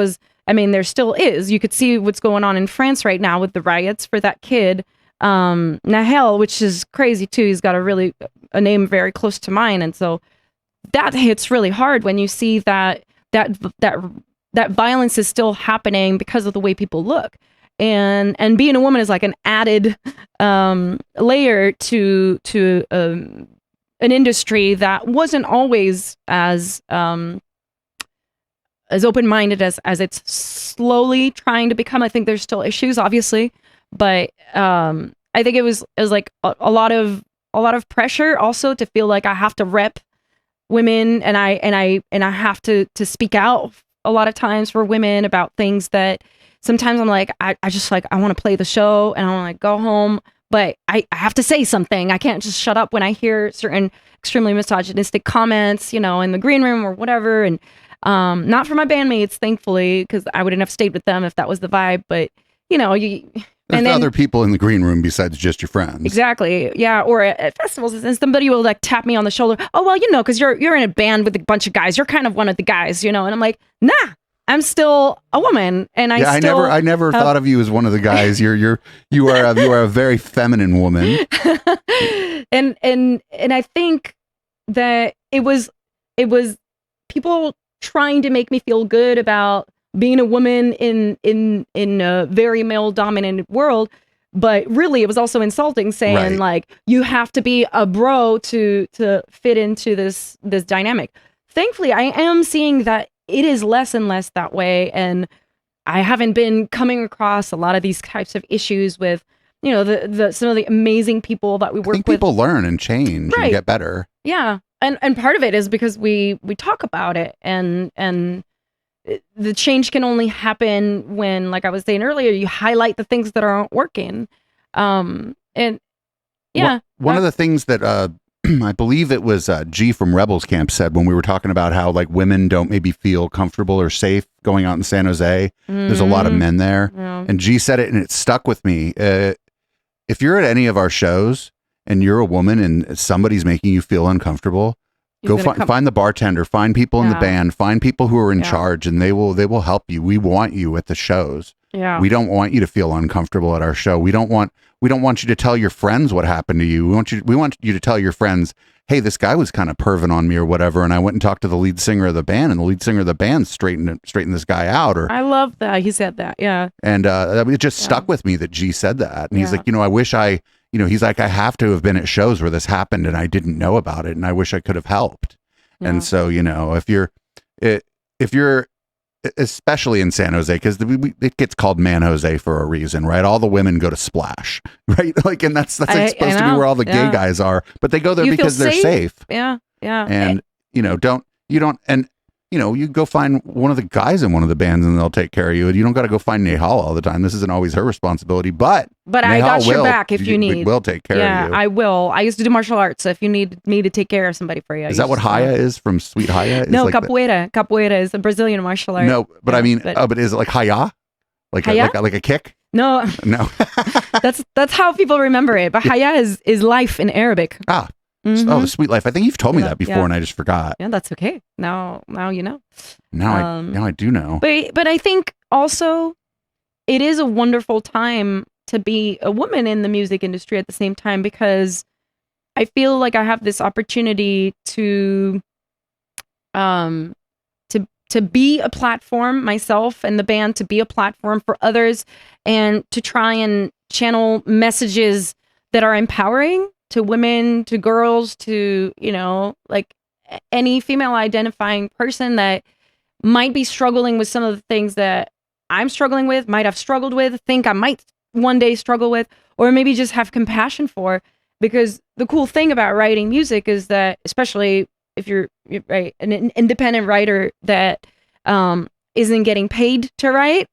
still is. You could see what's going on in France right now with the riots for that kid, Nehal, which is crazy too. He's got a name very close to mine. And so that hits really hard when you see that violence is still happening because of the way people look. And being a woman is like an added layer to an industry that wasn't always as open-minded as it's slowly trying to become. I think there's still issues, obviously, but I think it was like a lot of pressure also to feel like I have to rep women, and I have to speak out a lot of times for women about things that sometimes I'm like, I just like, I want to play the show and I want to like go home, but I have to say something. I can't just shut up when I hear certain extremely misogynistic comments, you know, in the green room or whatever. And not for my bandmates, thankfully, because I wouldn't have stayed with them if that was the vibe. But you know, there's other people in the green room besides just your friends. Exactly. Yeah. Or at festivals, and somebody will like tap me on the shoulder. Oh, well, you know, because you're in a band with a bunch of guys. You're kind of one of the guys, you know. And I'm like, nah, I'm still a woman, and I never thought of you as one of the guys. You are a very feminine woman. and I think that it was people trying to make me feel good about being a woman in a very male dominant world, but really it was also insulting, saying right, like you have to be a bro to fit into this dynamic. Thankfully, I am seeing that it is less and less that way, and I haven't been coming across a lot of these types of issues with, you know, the some of the amazing people that we work with. People learn and change, right, and get better. Yeah. And part of it is because we talk about it, and the change can only happen when, like I was saying earlier, you highlight the things that aren't working. And yeah. One of the things that I believe it was G from Rebels Camp said when we were talking about how like women don't maybe feel comfortable or safe going out in San Jose. There's a lot of men there. Yeah. And G said it and it stuck with me. If you're at any of our shows and you're a woman and somebody's making you feel uncomfortable, go find the bartender, find people in the band, find people who are in charge, and they will help you. We want you at the shows. Yeah. We don't want you to feel uncomfortable at our show. We don't want you to tell your friends what happened to you. We want you to tell your friends, hey, this guy was kind of perving on me or whatever, and I went and talked to the lead singer of the band, and the lead singer of the band straightened this guy out. Or I love that he said that. Yeah. And it just stuck with me that G said that, and he's like, you know, I wish he's like, I have to have been at shows where this happened and I didn't know about it, and I wish I could have helped. Yeah. And so, you know, if you're especially in San Jose, because it gets called Man Jose for a reason, right? All the women go to Splash, right? Like, and that's like supposed to be where all the gay guys are, but they go there because they're safe. Yeah, yeah. And you go find one of the guys in one of the bands and they'll take care of you. You don't got to go find Nehal all the time. This isn't always her responsibility, but I got your back if you need. We'll take care of you. Yeah, I will. I used to do martial arts, so if you need me to take care of somebody for you. Is that what Haya is from Sweet Haya? No, like capoeira. Capoeira is a Brazilian martial art. No, but I mean, but is it like Haya? Like a kick? No. That's how people remember it. But Haya is life in Arabic. Ah. Mm-hmm. Oh, the sweet life. I think you've told me that before, and I just forgot. Yeah, that's okay. Now you know. Now I do know. But I think also it is a wonderful time to be a woman in the music industry at the same time, because I feel like I have this opportunity to to be a platform, myself and the band, to be a platform for others, and to try and channel messages that are empowering to women, to girls, to, like any female identifying person that might be struggling with some of the things that I'm struggling with, might have struggled with, think I might one day struggle with, or maybe just have compassion for. Because the cool thing about writing music is that, especially if you're right, an independent writer that isn't getting paid to write,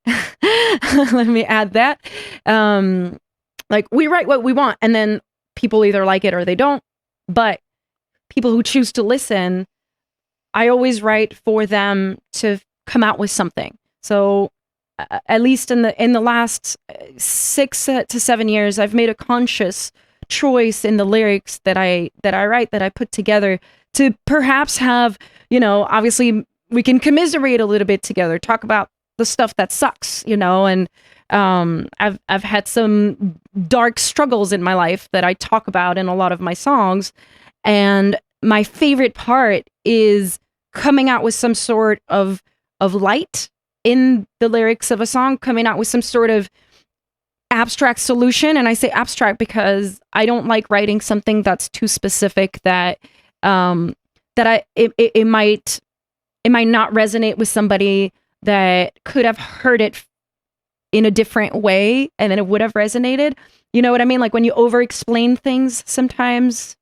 let me add that. Like, we write what we want, and then people either like it or they don't. But people who choose to listen, I always write for them to come out with something. So at least in the last 6 to 7 years, I've made a conscious choice in the lyrics that I write, that I put together, to perhaps have, obviously we can commiserate a little bit together, talk about the stuff that sucks, and I've had some dark struggles in my life that I talk about in a lot of my songs. And my favorite part is coming out with some sort of light in the lyrics of a song, coming out with some sort of abstract solution. And I say abstract because I don't like writing something that's too specific, that it might not resonate with somebody that could have heard it in a different way, and then it would have resonated. You know what I mean? Like when you over-explain things sometimes,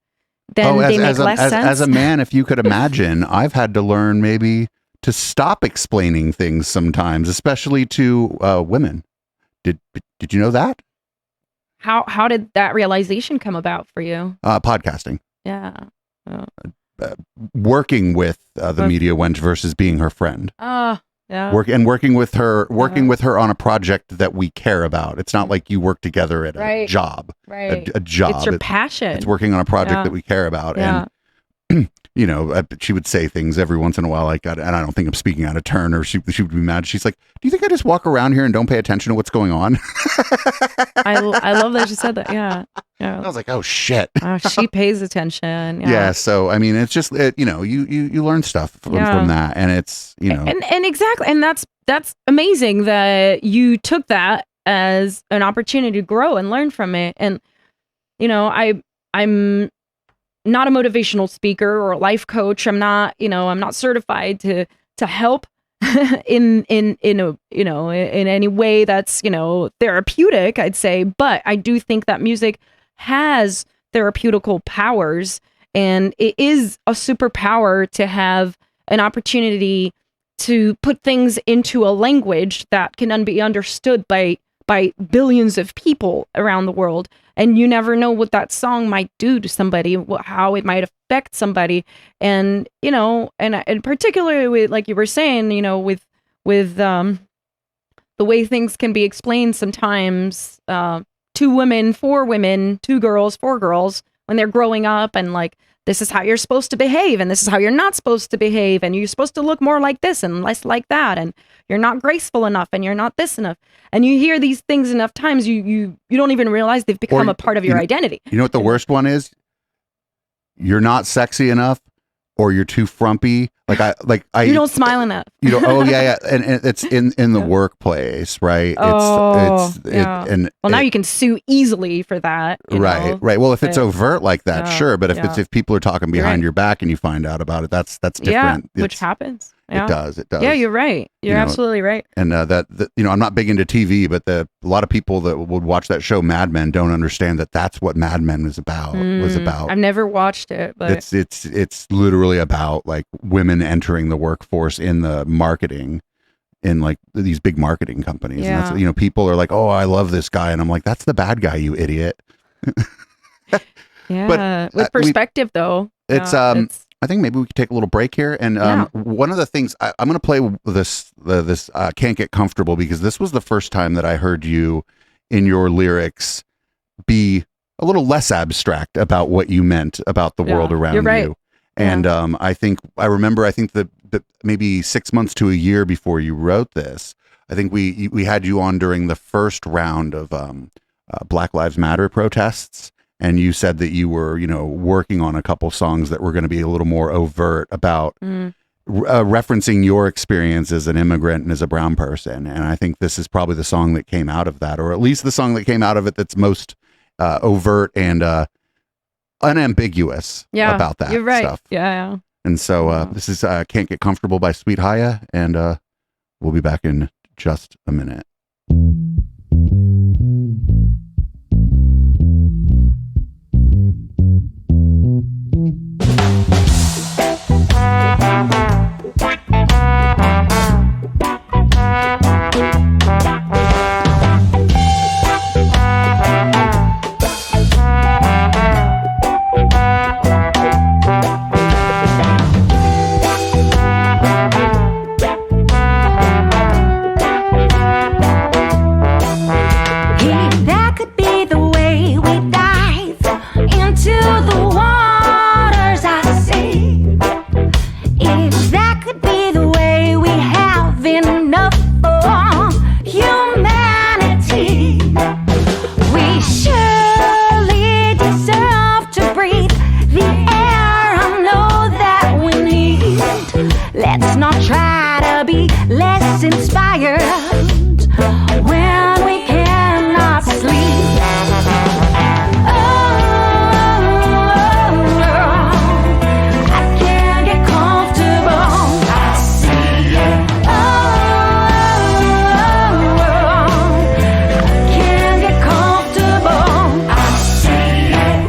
then they make less sense. As a man, if you could imagine, I've had to learn maybe to stop explaining things sometimes, especially to women. Did you know that? How did that realization come about for you? Podcasting. Yeah. Working with the media wench versus being her friend. Yeah. Working with her on a project that we care about. It's not like you work together at a job. Right. A job. It's your passion. It's working on a project that we care about. Yeah. And she would say things every once in a while like, and I don't think I'm speaking out of turn, or she would be mad. She's like, "Do you think I just walk around here and don't pay attention to what's going on?" I love that she said that. Yeah. I was like, "Oh shit." She pays attention. Yeah. So I mean, it's just you learn stuff from that, and it's and exactly, and that's amazing that you took that as an opportunity to grow and learn from it. And I'm not a motivational speaker or a life coach. I'm not certified to help in any way that's, therapeutic, I'd say. But I do think that music has therapeutical powers, and it is a superpower to have an opportunity to put things into a language that can be understood by billions of people around the world. And you never know what that song might do to somebody, how it might affect somebody. And, and particularly with, like you were saying, with the way things can be explained sometimes, 2 women, 4 women, 2 girls, 4 girls, when they're growing up, and like, this is how you're supposed to behave, and this is how you're not supposed to behave, and you're supposed to look more like this and less like that, and you're not graceful enough, and you're not this enough. And you hear these things enough times, you don't even realize they've become a part of your identity. You know what the worst one is? You're not sexy enough, or you're too frumpy. You don't smile enough. Oh yeah, and it's in the workplace, right? Now you can sue easily for that. Right. Well, if it's overt like that, sure. But if people are talking behind your back and you find out about it, that's different. Yeah, which happens. Yeah. It does. Yeah, you're right. You're absolutely right. And I'm not big into TV, but a lot of people that would watch that show Mad Men don't understand that that's what Mad Men was about. I've never watched it, but it's literally about like women entering the workforce in the marketing, in like these big marketing companies. Yeah. And that's, people are like, "Oh, I love this guy," and I'm like, "That's the bad guy, you idiot." Yeah, but with perspective, though, it's I think maybe we could take a little break here. And one of the things I'm going to play this Can't Get Comfortable, because this was the first time that I heard you in your lyrics be a little less abstract about what you meant about the world around you. And I think that maybe 6 months to a year before you wrote this, I think we had you on during the first round of Black Lives Matter protests. And you said that you were, working on a couple songs that were going to be a little more overt about referencing your experience as an immigrant and as a brown person. And I think this is probably the song that came out of that, or at least the song that came out of it that's most overt and unambiguous about that you're right. stuff. Yeah. And so this is Can't Get Comfortable by Sweet Haya, and we'll be back in just a minute. Let's not try to be less inspired when we cannot sleep. I can't get comfortable. I see it. I can't get comfortable. I see it.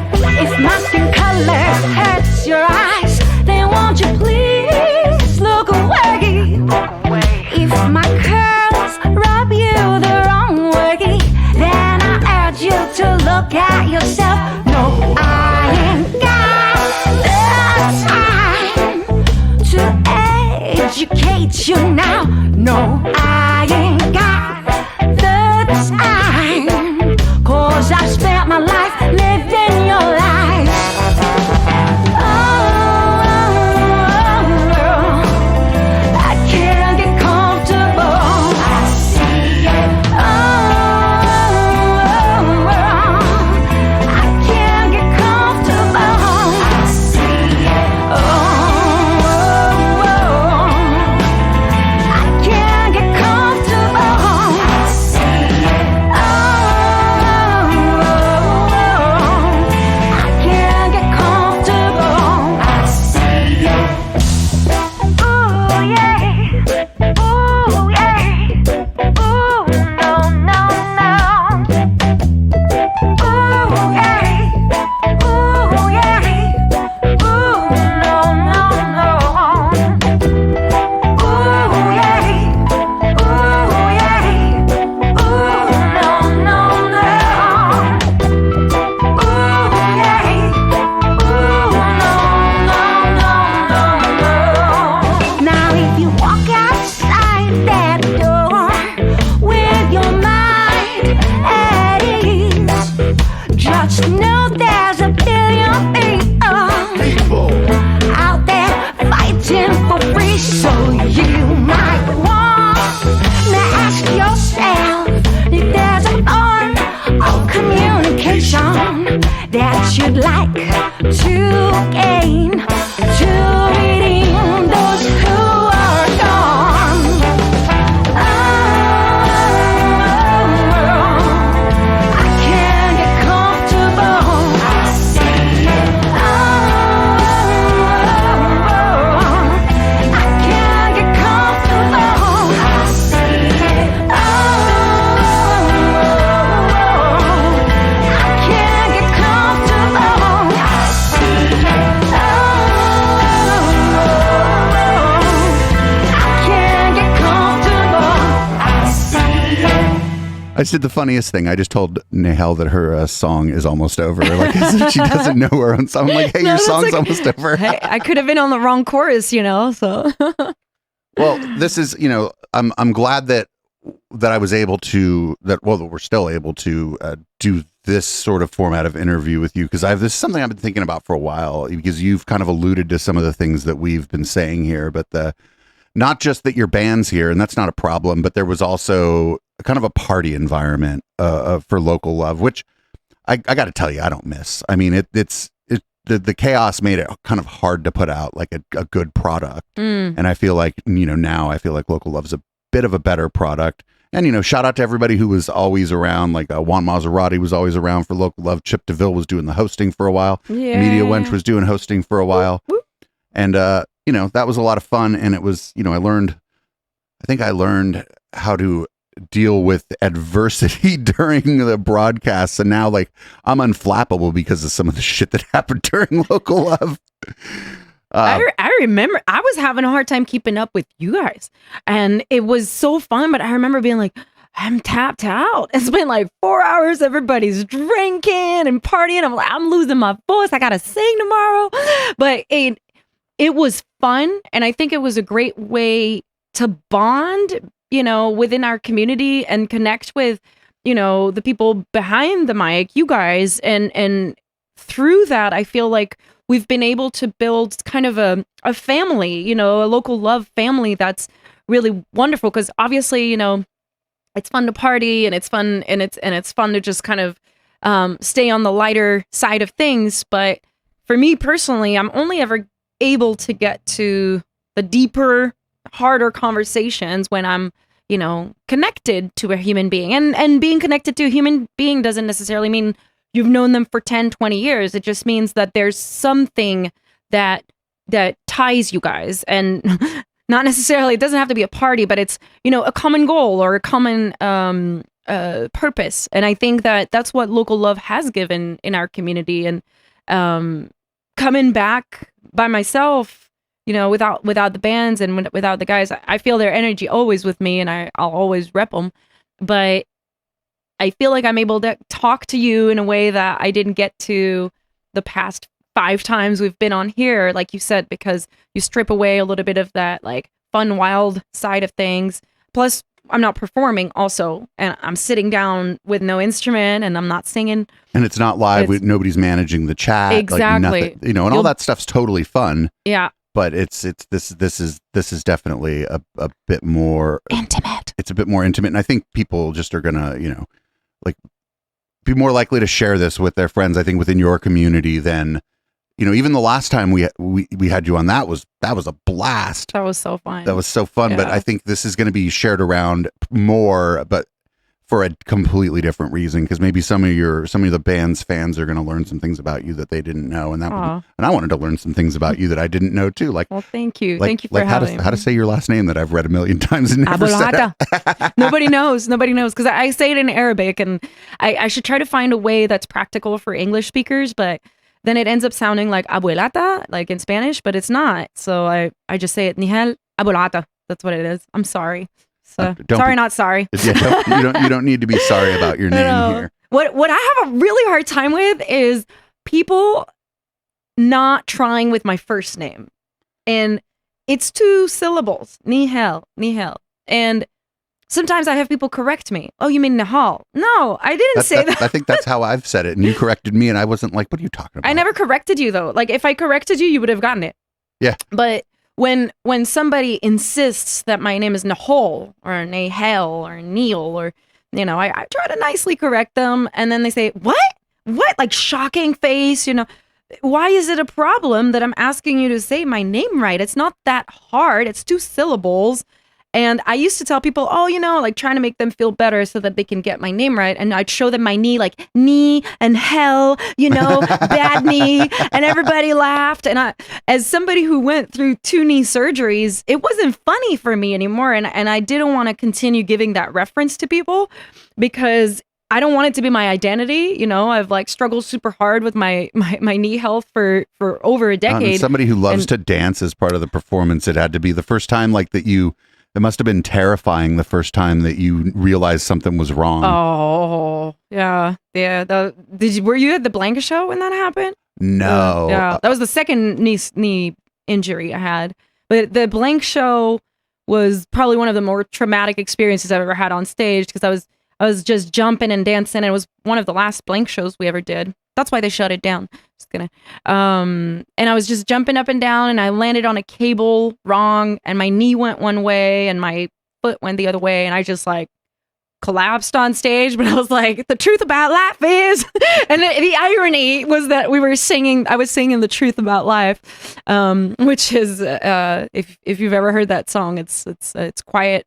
If my skin color hurts your eyes, then won't you please look away? If my curls rub you the wrong way, then I urge you to look at yourself. No, I ain't got the time to educate you now. No, I ain't got the time, 'cause I've spent my life living your life. I can't get comfortable. I see it. I can't get comfortable. I see it. I can't get comfortable. I see it. I can't get comfortable. I see it. Ooh, yeah. Ooh, yeah. Ooh, no, no, no. Ooh, yeah. Ooh, yeah. Ooh, no, no, no. Ooh, yeah. Ooh, yeah. Ooh, no, no, no. Ooh, yeah. Ooh, no, no, no, no. Now if you walk outside that door with your mind at ease, just know there's a billion people out there fighting for free. So you might want to ask yourself if there's a form of communication that you'd like to gain to redeem those who are gone. I can't get comfortable. I see it. I can't get comfortable. I see it. I can't get comfortable. I see it. I can't get comfortable. I see it. I just did the funniest thing. I just told Nehal that her song is almost over. Like, as if she doesn't know her own song. I'm like, hey, No, your that's song's okay. almost over. Hey, I could have been on the wrong chorus, so. Well, this is, I'm glad that I was able to, that we're still able to do this sort of format of interview with you, because this is something I've been thinking about for a while, because you've kind of alluded to some of the things that we've been saying here, but not just that your band's here, and that's not a problem, but there was also kind of a party environment for Local Love, which I got to tell you, I don't miss. I mean, it's the chaos made it kind of hard to put out like a good product. And I feel like, now I feel like Local Love's a bit of a better product. And, shout out to everybody who was always around, like Juan Maserati was always around for Local Love. Chip DeVille was doing the hosting for a while. Yeah. Media Wench was doing hosting for a while. And, that was a lot of fun. And it was, I think I learned how to deal with adversity during the broadcasts. And now, like, I'm unflappable because of some of the shit that happened during Local Love. I remember I was having a hard time keeping up with you guys, and it was so fun. But I remember being like, I'm tapped out. It's been like 4 hours. Everybody's drinking and partying. I'm like, I'm losing my voice. I gotta sing tomorrow. But it was fun, and I think it was a great way to bond, within our community and connect with, the people behind the mic, you guys, and through that, I feel like we've been able to build kind of a family, a Local Love family that's really wonderful. Because obviously, it's fun to party and it's fun and it's fun to just kind of stay on the lighter side of things. But for me personally, I'm only ever able to get to the deeper, harder conversations when I'm, connected to a human being. And being connected to a human being doesn't necessarily mean you've known them for 10, 20 years. It just means that there's something that ties you guys, and not necessarily, it doesn't have to be a party, but it's, a common goal or a common purpose. And I think that that's what Local Love has given in our community. And coming back by myself, without the bands and without the guys, I feel their energy always with me, and I'll always rep them. But I feel like I'm able to talk to you in a way that I didn't get to the past 5 times we've been on here, like you said, because you strip away a little bit of that like fun, wild side of things. Plus, I'm not performing also, and I'm sitting down with no instrument, and I'm not singing. And it's not live. Nobody's managing the chat. Exactly. Like nothing, and all that stuff's totally fun. Yeah. But this is definitely a bit more intimate. It's a bit more intimate, and I think people just are gonna, like, be more likely to share this with their friends, I think, within your community than, even the last time we had you on, that was a blast. That was so fun. That was so fun. Yeah. But I think this is going to be shared around more, but for a completely different reason, because maybe some of the band's fans are going to learn some things about you that they didn't know, and and I wanted to learn some things about you that I didn't know too. Like, well, thank you for having me. How to say your last name that I've read a million times and never Abuelata. said. Nobody knows because I say it in Arabic, and I should try to find a way that's practical for English speakers, but then it ends up sounding like Abuelata, like in Spanish, but it's not. So I just say it, Nehal, Abuelata. That's what it is. I'm sorry. So not sorry. Yeah, you don't need to be sorry about your name here. What I have a really hard time with is people not trying with my first name, and it's 2 syllables, Nehal. And sometimes I have people correct me. Oh, you mean Nehal? No, I didn't say that. I think that's how I've said it, and you corrected me, and I wasn't like, what are you talking about? I never corrected you though. Like if I corrected you, you would have gotten it. Yeah. But when somebody insists that my name is Nehal or Nehal or Neil, or I try to nicely correct them, and then they say, what, like shocking face, why is it a problem that I'm asking you to say my name right? It's not that hard. It's 2 syllables. And I used to tell people, like trying to make them feel better so that they can get my name right. And I'd show them my knee, like knee and hell, bad knee. And everybody laughed. And as somebody who went through 2 knee surgeries, it wasn't funny for me anymore. And I didn't want to continue giving that reference to people because I don't want it to be my identity. I've like struggled super hard with my knee health for over a decade. Somebody who loves to dance as part of the performance, it had to be the first time like that it must have been terrifying the first time that you realized something was wrong. Oh, yeah. Yeah. Were you at the Blanca show when that happened? No. Yeah. That was the second knee injury I had. But the Blank show was probably one of the more traumatic experiences I've ever had on stage because I was just jumping and dancing, and it was one of the last Blank shows we ever did. That's why they shut it down. Just kidding. And I was just jumping up and down, and I landed on a cable wrong, and my knee went one way and my foot went the other way, and I just like collapsed on stage, but I was like, the truth about life is, and the irony was that I was singing the truth about life, which is, if you've ever heard that song, it's quite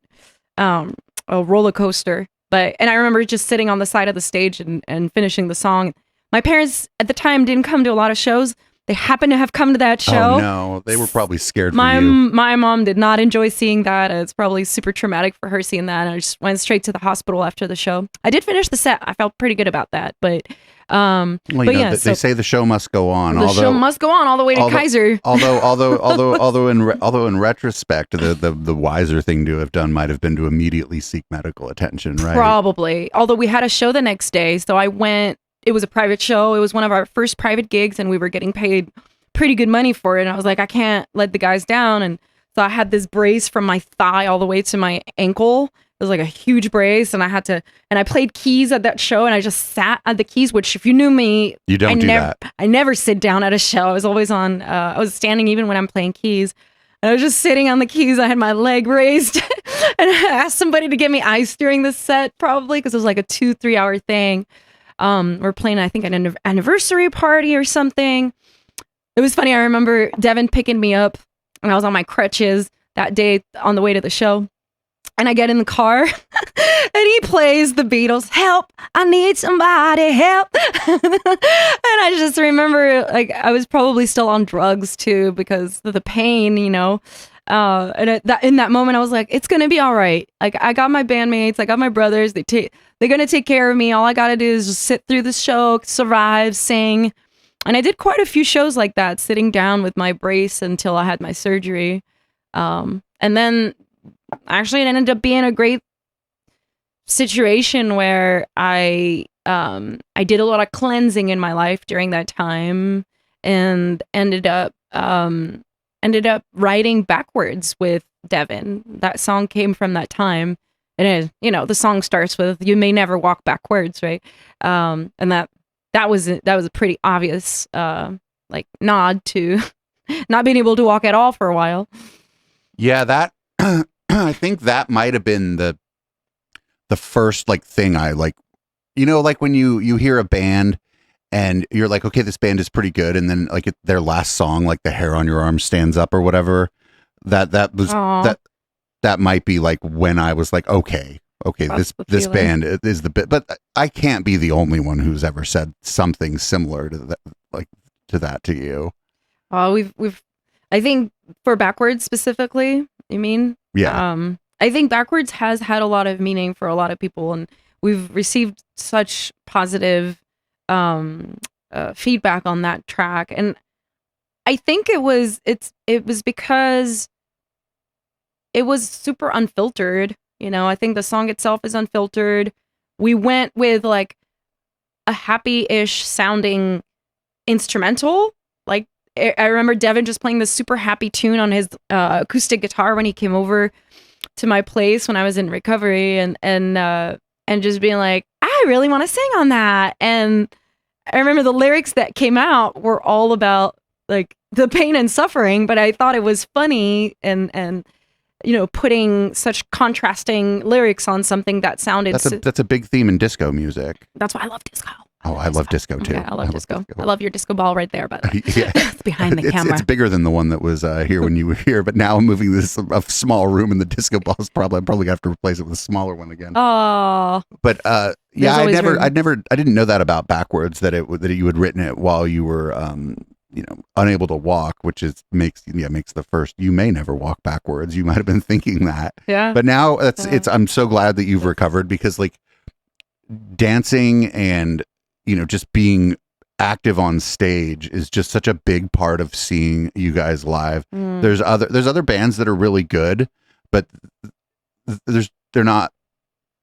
a roller coaster. And I remember just sitting on the side of the stage and finishing the song. My parents at the time didn't come to a lot of shows. They happened to have come to that show. Oh no, they were probably scared for you. My mom did not enjoy seeing that. It's probably super traumatic for her seeing that. And I just went straight to the hospital after the show. I did finish the set. I felt pretty good about that. But they say the show must go on. The show must go on all the way to Kaiser. Although in retrospect, the wiser thing to have done might have been to immediately seek medical attention, right? Probably. Although we had a show the next day, so I went. It was a private show. It was one of our first private gigs, and we were getting paid pretty good money for it. And I was like, I can't let the guys down. And so I had this brace from my thigh all the way to my ankle. It was like a huge brace, and I played keys at that show, and I just sat at the keys, which if you knew me, you don't do that. I never sit down at a show. I was always on, I was standing even when I'm playing keys. And I was just sitting on the keys. I had my leg raised, and I asked somebody to get me ice during the set, probably, because it was like a 2-3 hour thing. We're playing, I think, an anniversary party or something. It was funny. I remember Devin picking me up, and I was on my crutches that day on the way to the show. And I get in the car, and he plays the Beatles, "Help, I need somebody, help." And I just remember, like, I was probably still on drugs too because of the pain, you know. And in that moment, I was like, it's going to be all right. Like, I got my bandmates, I got my brothers. They're going to take care of me. All I got to do is just sit through the show, survive, sing. And I did quite a few shows like that, sitting down with my brace until I had my surgery. And then actually it ended up being a great situation where I did a lot of cleansing in my life during that time, and ended up writing Backwards with Devin. That song came from that time. And the song starts with "You may never walk backwards," right? And that was a pretty obvious like nod to not being able to walk at all for a while. Yeah, that I think that might have been the first like thing I like, like when you hear a band and you're like, okay, this band is pretty good, and then like their last song, like "The Hair on Your Arm Stands Up" or whatever, that was that might be like when I was like, okay, this band is the bit. But I can't be the only one who's ever said something similar to that to you. We've I think for Backwards specifically, you mean? Yeah. I think Backwards has had a lot of meaning for a lot of people, and we've received such positive feedback on that track. And I think it was because it was super unfiltered. I think the song itself is unfiltered. We went with like a happy-ish sounding instrumental. Like, I remember Devin just playing this super happy tune on his acoustic guitar when he came over to my place when I was in recovery, and just being like, I really want to sing on that. And I remember the lyrics that came out were all about like the pain and suffering, but I thought it was funny and putting such contrasting lyrics on something that sounded. That's a big theme in disco music. That's why I love disco. I love disco too. Yeah, I love disco. I love your disco ball right there, but yeah. It's behind the camera. It's bigger than the one that was here when you were here. But now I'm moving this a small room, and the disco ball is I'm probably gonna have to replace it with a smaller one again. Oh. But yeah, I didn't know that about Backwards, that you had written it while you were unable to walk, which makes the first "You may never walk backwards." You might have been thinking that. Yeah. But now I'm so glad that you've recovered, because like dancing and just being active on stage is just such a big part of seeing you guys live. There's other bands that are really good, but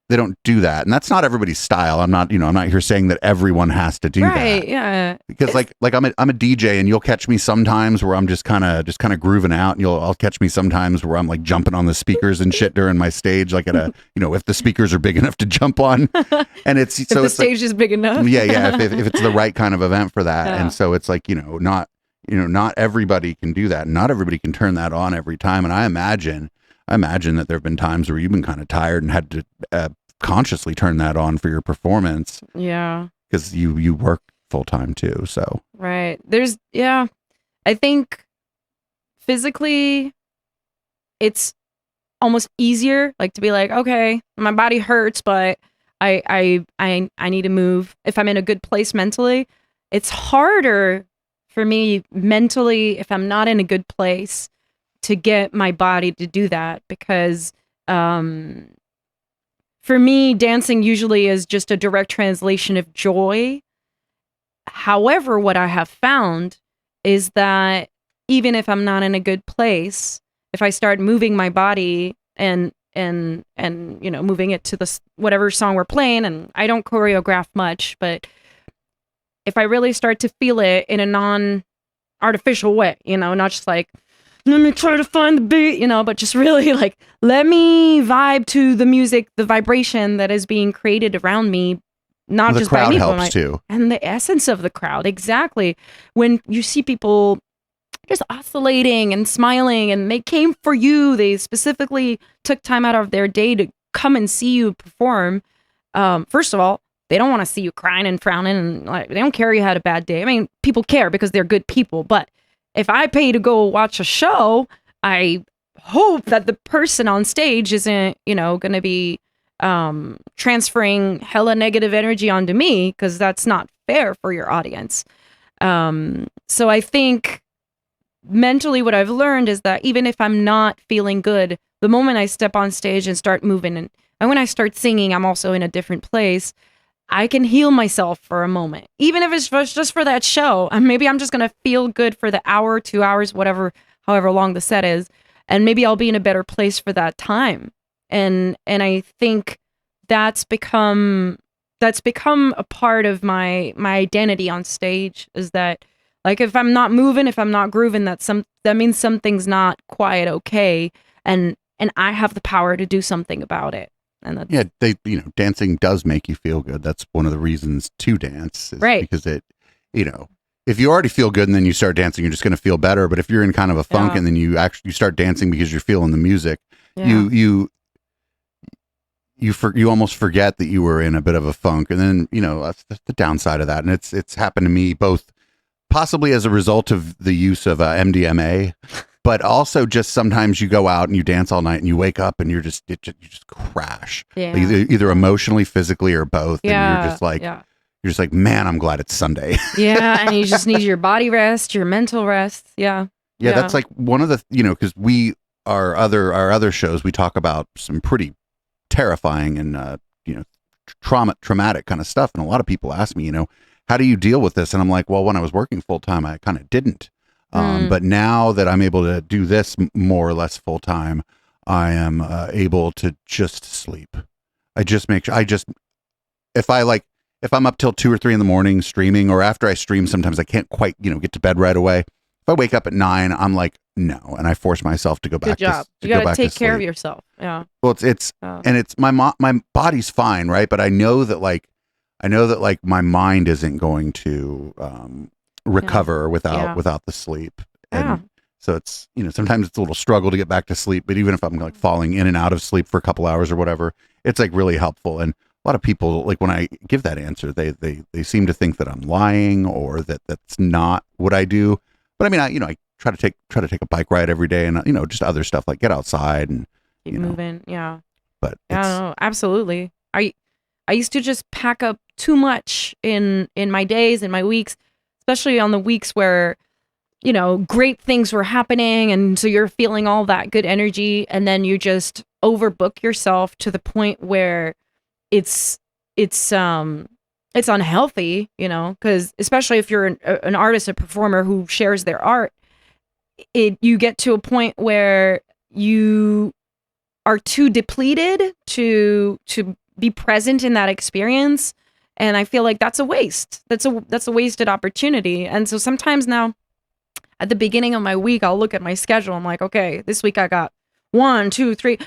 they don't do that, and that's not everybody's style. I'm not here saying that everyone has to do that. Right, yeah. Because like I'm a DJ, and you'll catch me sometimes where I'm just kind of grooving out, and I'll catch me sometimes where I'm like jumping on the speakers and shit during my stage, like at a if the speakers are big enough to jump on, and it's if the stage is big enough. Yeah. If it's the right kind of event for that, and so it's like not everybody can do that, and not everybody can turn that on every time. And I imagine that there have been times where you've been kind of tired and had to consciously turn that on for your performance. Yeah. Because you work full time too. So right. I think physically it's almost easier, like to be like, okay, my body hurts, but I need to move. If I'm in a good place mentally, it's harder for me mentally if I'm not in a good place to get my body to do that, because for me, dancing usually is just a direct translation of joy. However, what I have found is that even if I'm not in a good place, if I start moving my body and moving it to the whatever song we're playing, and I don't choreograph much, but if I really start to feel it in a non-artificial way, not just like, let me try to find the beat, but just really like, let me vibe to the music, the vibration that is being created around me. Not the just crowd by me, helps too, and the essence of the crowd. Exactly. When you see people just oscillating and smiling, and they came for you, they specifically took time out of their day to come and see you perform. First of all, they don't want to see you crying and frowning, and like, they don't care you had a bad day. I mean, people care because they're good people, but if I pay to go watch a show, I hope that the person on stage isn't, going to be transferring hella negative energy onto me, because that's not fair for your audience. So I think mentally what I've learned is that even if I'm not feeling good, the moment I step on stage and start moving, and when I start singing, I'm also in a different place. I can heal myself for a moment, even if it's just for that show. And maybe I'm just going to feel good for the hour, 2 hours, however long the set is. And maybe I'll be in a better place for that time. And I think that's become a part of my identity on stage, is that, like, if I'm not moving, if I'm not grooving, that means something's not quite okay. And I have the power to do something about it. And that's, dancing does make you feel good. That's one of the reasons to dance, is right? Because it, if you already feel good and then you start dancing, you're just going to feel better. But if you're in kind of a funk and then you start dancing because you're feeling the music, you almost forget that you were in a bit of a funk. And then, that's the downside of that. And it's happened to me both possibly as a result of the use of MDMA, but also just sometimes you go out and you dance all night and you wake up and you just crash, either emotionally, physically, or both. And you're just like, man, I'm glad it's Sunday. And you just need your body rest, your mental rest. Yeah, that's like one of the, because our other shows, we talk about some pretty terrifying and traumatic kind of stuff, and a lot of people ask me, how do you deal with this? And I'm like, well, when I was working full time, I kind of didn't. But now that I'm able to do this more or less full time, I am able to just sleep. I just make sure if I'm up till 2 or 3 in the morning streaming, or after I stream, sometimes I can't quite, get to bed right away. If I wake up at 9, I'm like, no. And I force myself to go back. Good job. You got to take care of yourself. Yeah. Well, and it's my body's fine. Right. But I know that my mind isn't going to, recover without the sleep. And so it's, sometimes it's a little struggle to get back to sleep, but even if I'm like falling in and out of sleep for a couple hours or whatever, it's like really helpful. And a lot of people, like, when I give that answer, they seem to think that I'm lying, or that that's not what I do. But I mean, I try to take a bike ride every day, and just other stuff like get outside and keep moving. Yeah. But no, absolutely. I used to just pack up too much in my days, in my weeks, especially on the weeks where, great things were happening. And so you're feeling all that good energy, and then you just overbook yourself to the point where it's unhealthy, because especially if you're an artist, a performer who shares their art, you get to a point where you are too depleted to be present in that experience. And I feel like that's a waste. That's a wasted opportunity. And so sometimes now, at the beginning of my week, I'll look at my schedule. I'm like, okay, this week I got 1, 2, 3.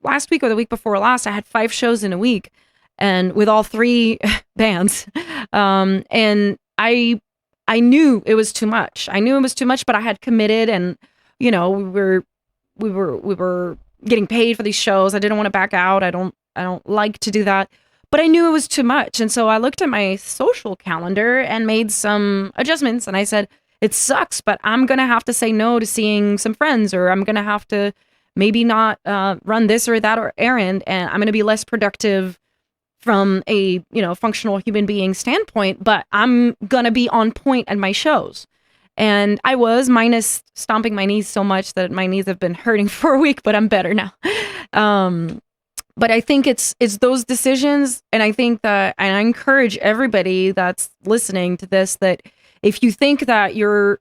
Last week or the week before last, I had 5 shows in a week, and with all 3 bands. And I knew it was too much. But I had committed, and we were getting paid for these shows. I didn't want to back out. I don't like to do that. But I knew it was too much. And so I looked at my social calendar and made some adjustments. And I said, it sucks, but I'm going to have to say no to seeing some friends, or I'm going to have to maybe not run this or that or errand. And I'm going to be less productive from a, functional human being standpoint, but I'm going to be on point at my shows. And I was, minus stomping my knees so much that my knees have been hurting for a week, but I'm better now. But I think it's those decisions, and I think that, and I encourage everybody that's listening to this, that if you think that you're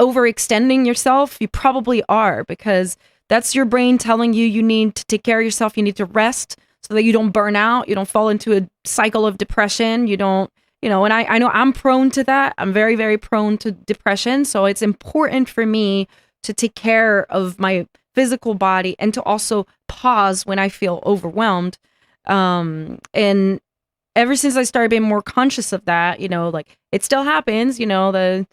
overextending yourself, you probably are, because that's your brain telling you you need to take care of yourself, you need to rest so that you don't burn out, you don't fall into a cycle of depression, you don't, and I know I'm prone to that. I'm very, very prone to depression. So it's important for me to take care of my physical body and to also pause when I feel overwhelmed. And ever since I started being more conscious of that, like it still happens, the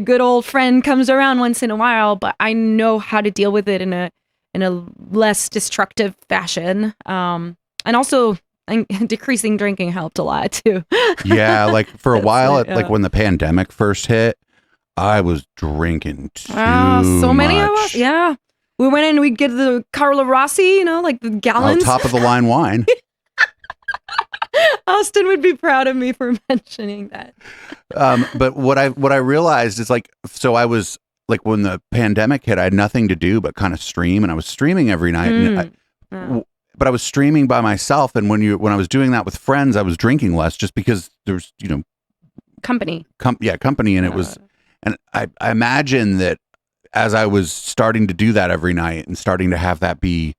good old friend comes around once in a while, but I know how to deal with it in a less destructive fashion. And also decreasing drinking helped a lot too. Yeah. Like for a while, like when the pandemic first hit, I was drinking too so many much. of us. Yeah. We went in and we'd get the Carlo Rossi, like the gallons. Top of the line wine. Austin would be proud of me for mentioning that. But what I realized is so I was like, when the pandemic hit, I had nothing to do but kind of stream, and I was streaming every night. But I was streaming by myself, and when I was doing that with friends, I was drinking less just because there's company. Company, and it was, and I imagine that as I was starting to do that every night and starting to have that be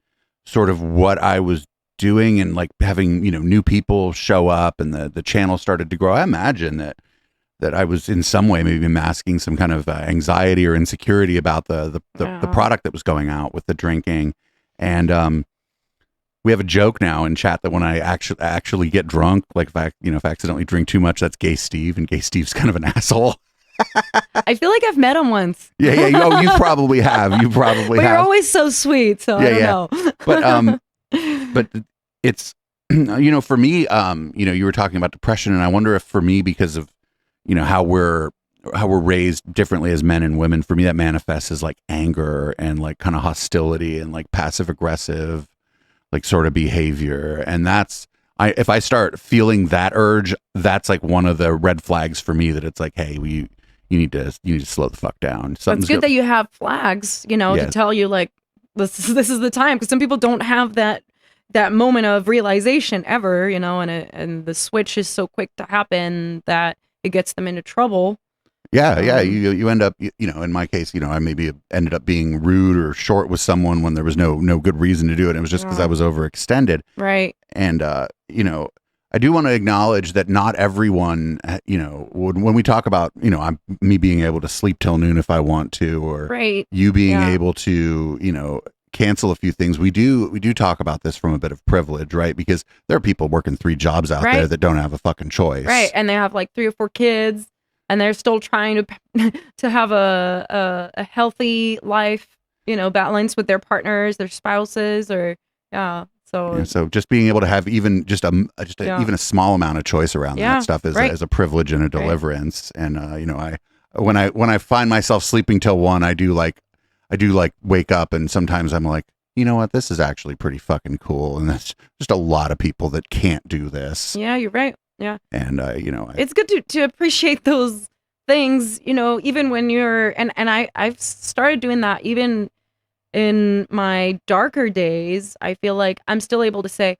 sort of what I was doing, and like having, new people show up, and the channel started to grow, I imagine that I was in some way maybe masking some kind of anxiety or insecurity about the product that was going out with the drinking. And we have a joke now in chat that when I actually get drunk, like if I accidentally drink too much, that's Gay Steve, and Gay Steve's kind of an asshole. I feel like I've met him once. Yeah. You probably have. You probably but have. You're always so sweet, so I don't know. But it's, for me, you were talking about depression, and I wonder if for me, because of, how we're raised differently as men and women, for me that manifests as like anger and like kind of hostility and like passive aggressive, like sort of behavior. And if I start feeling that urge, that's like one of the red flags for me, that it's like, hey, you need to slow the fuck down. It's good that you have flags, to tell you like this is the time, because some people don't have that moment of realization ever, and the switch is so quick to happen that it gets them into trouble. Yeah. You end up, in my case, I maybe ended up being rude or short with someone when there was no good reason to do it. It was just because I was overextended. Right. And, I do want to acknowledge that not everyone, when we talk about, me being able to sleep till noon if I want to, or you being able to, cancel a few things. We do talk about this from a bit of privilege, right? Because there are people working 3 jobs out there that don't have a fucking choice. Right. And they have like 3 or 4 kids, and they're still trying to have a healthy life, balance with their partners, their spouses, or So just being able to have even just even a small amount of choice around that stuff is a privilege and a deliverance. And when I find myself sleeping till 1, I do wake up, and sometimes I'm like, you know what, this is actually pretty fucking cool, and that's just a lot of people that can't do this. Yeah, you're right. Yeah. And it's good to appreciate those things, even when you're and I've started doing that even in my darker days. I feel like I'm still able to say,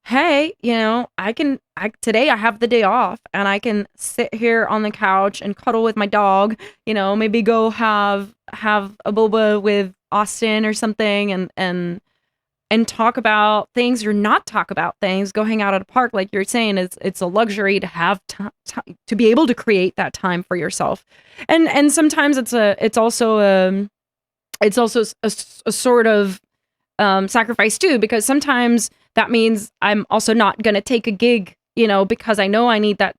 hey, today I have the day off, and I can sit here on the couch and cuddle with my dog, maybe go have a boba with Austin or something, and talk about things or not talk about things, go hang out at a park. Like you're saying, it's a luxury to have to be able to create that time for yourself. And sometimes it's also a sort of sacrifice too, because sometimes that means I'm also not going to take a gig, because I know I need that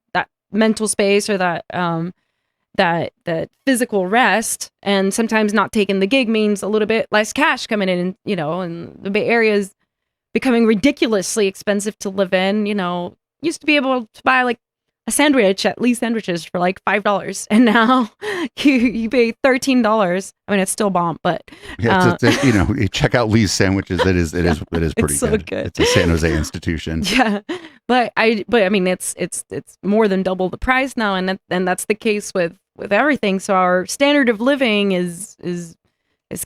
mental space or that physical rest. And sometimes not taking the gig means a little bit less cash coming in, and the Bay Area is becoming ridiculously expensive to live in. Used to be able to buy like a sandwich at Lee's Sandwiches for like $5, and now you pay $13. I mean, it's still bomb, but you check out Lee's Sandwiches. It is pretty so good. It's a San Jose institution. Yeah, but I mean, it's more than double the price now, and that's the case with everything. So our standard of living is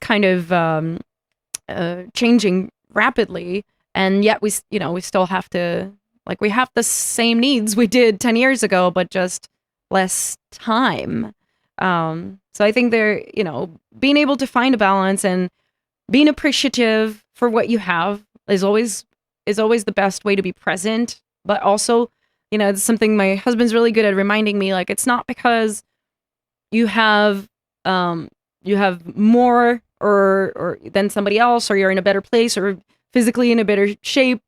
kind of changing rapidly, and yet we still have to. Like, we have the same needs we did 10 years ago, but just less time. So I think being able to find a balance and being appreciative for what you have is always the best way to be present. But also, it's something my husband's really good at reminding me. Like, it's not because you have more or than somebody else, or you're in a better place, or physically in a better shape,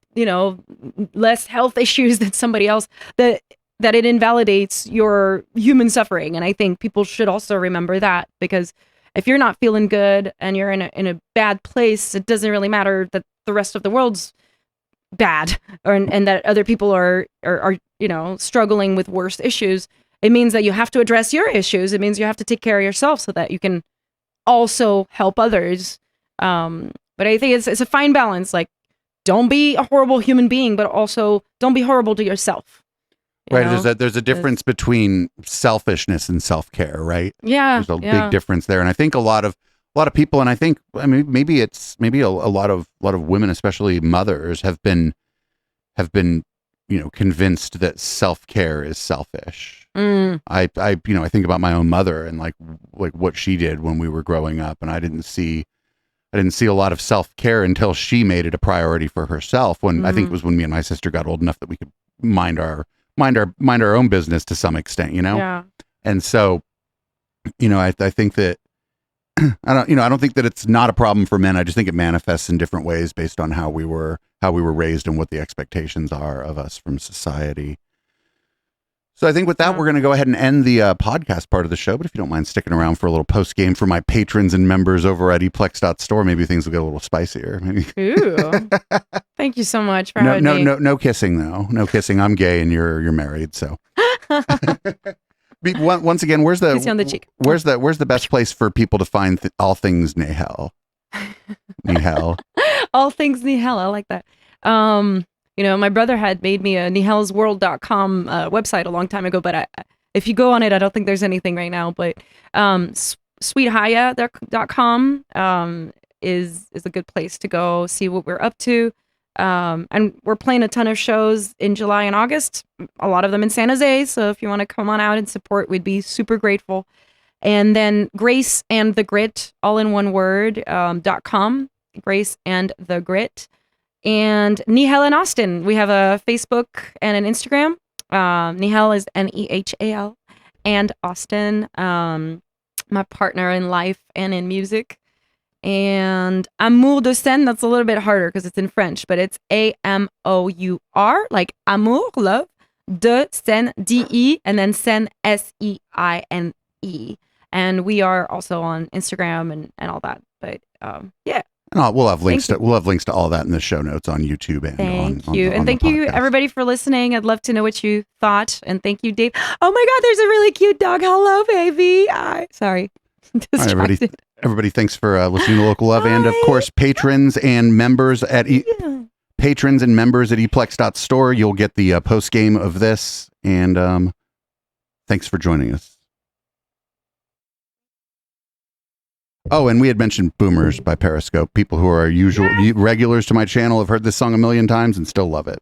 less health issues than somebody else, that it invalidates your human suffering. And I think people should also remember that, because if you're not feeling good and you're in a bad place, it doesn't really matter that the rest of the world's bad, and that other people are struggling with worse issues. It means that you have to address your issues. It means you have to take care of yourself so that you can also help others. But I think it's a fine balance. Like, don't be a horrible human being, but also don't be horrible to yourself. Right. There's a difference between selfishness and self-care, right? Yeah. There's a big difference there. And I think a lot of people, and I mean, maybe a lot of women, especially mothers, have been convinced that self-care is selfish. I think about my own mother and like what she did when we were growing up, and I didn't see a lot of self-care until she made it a priority for herself. When I think it was when me and my sister got old enough that we could mind our own business to some extent, Yeah. And so, I think that I don't think that it's not a problem for men. I just think it manifests in different ways based on how we were raised and what the expectations are of us from society. So I think with that, we're going to go ahead and end the podcast part of the show. But if you don't mind sticking around for a little post game for my patrons and members over at eplex.store, maybe things will get a little spicier. Maybe. Ooh. Thank you so much for having me. No kissing though. No kissing. I'm gay and you're married. So once again, where's the best place for people to find all things Nehal? Nehal. All things Nehal. I like that. My brother had made me a nehalsworld.com website a long time ago, but if you go on it, I don't think there's anything right now. But sweethaya.com is a good place to go see what we're up to. And we're playing a ton of shows in July and August, a lot of them in San Jose. So if you want to come on out and support, we'd be super grateful. And then Grace and the Grit, all in one word, .com, Grace and the Grit. And Nehal and Austin, we have a Facebook and an Instagram. Nehal is Nehal, and Austin, my partner in life and in music. And Amour de scène, that's a little bit harder because it's in French, but it's AMOUR, like amour, love, de scène, DE, and then scène, SEINE. And we are also on Instagram and all that. But yeah. And we'll have links to all that in the show notes on YouTube and thank you everybody for listening. I'd love to know what you thought, and thank you, Dave. Oh my God, there's a really cute dog. Hello, baby. Sorry, distracted. Right, everybody, thanks for listening to Local Love, and of course, patrons and members at eplex.store. You'll get the post game of this, and thanks for joining us. Oh, and we had mentioned Boomers by Periscope. People who are regulars to my channel have heard this song a million times and still love it.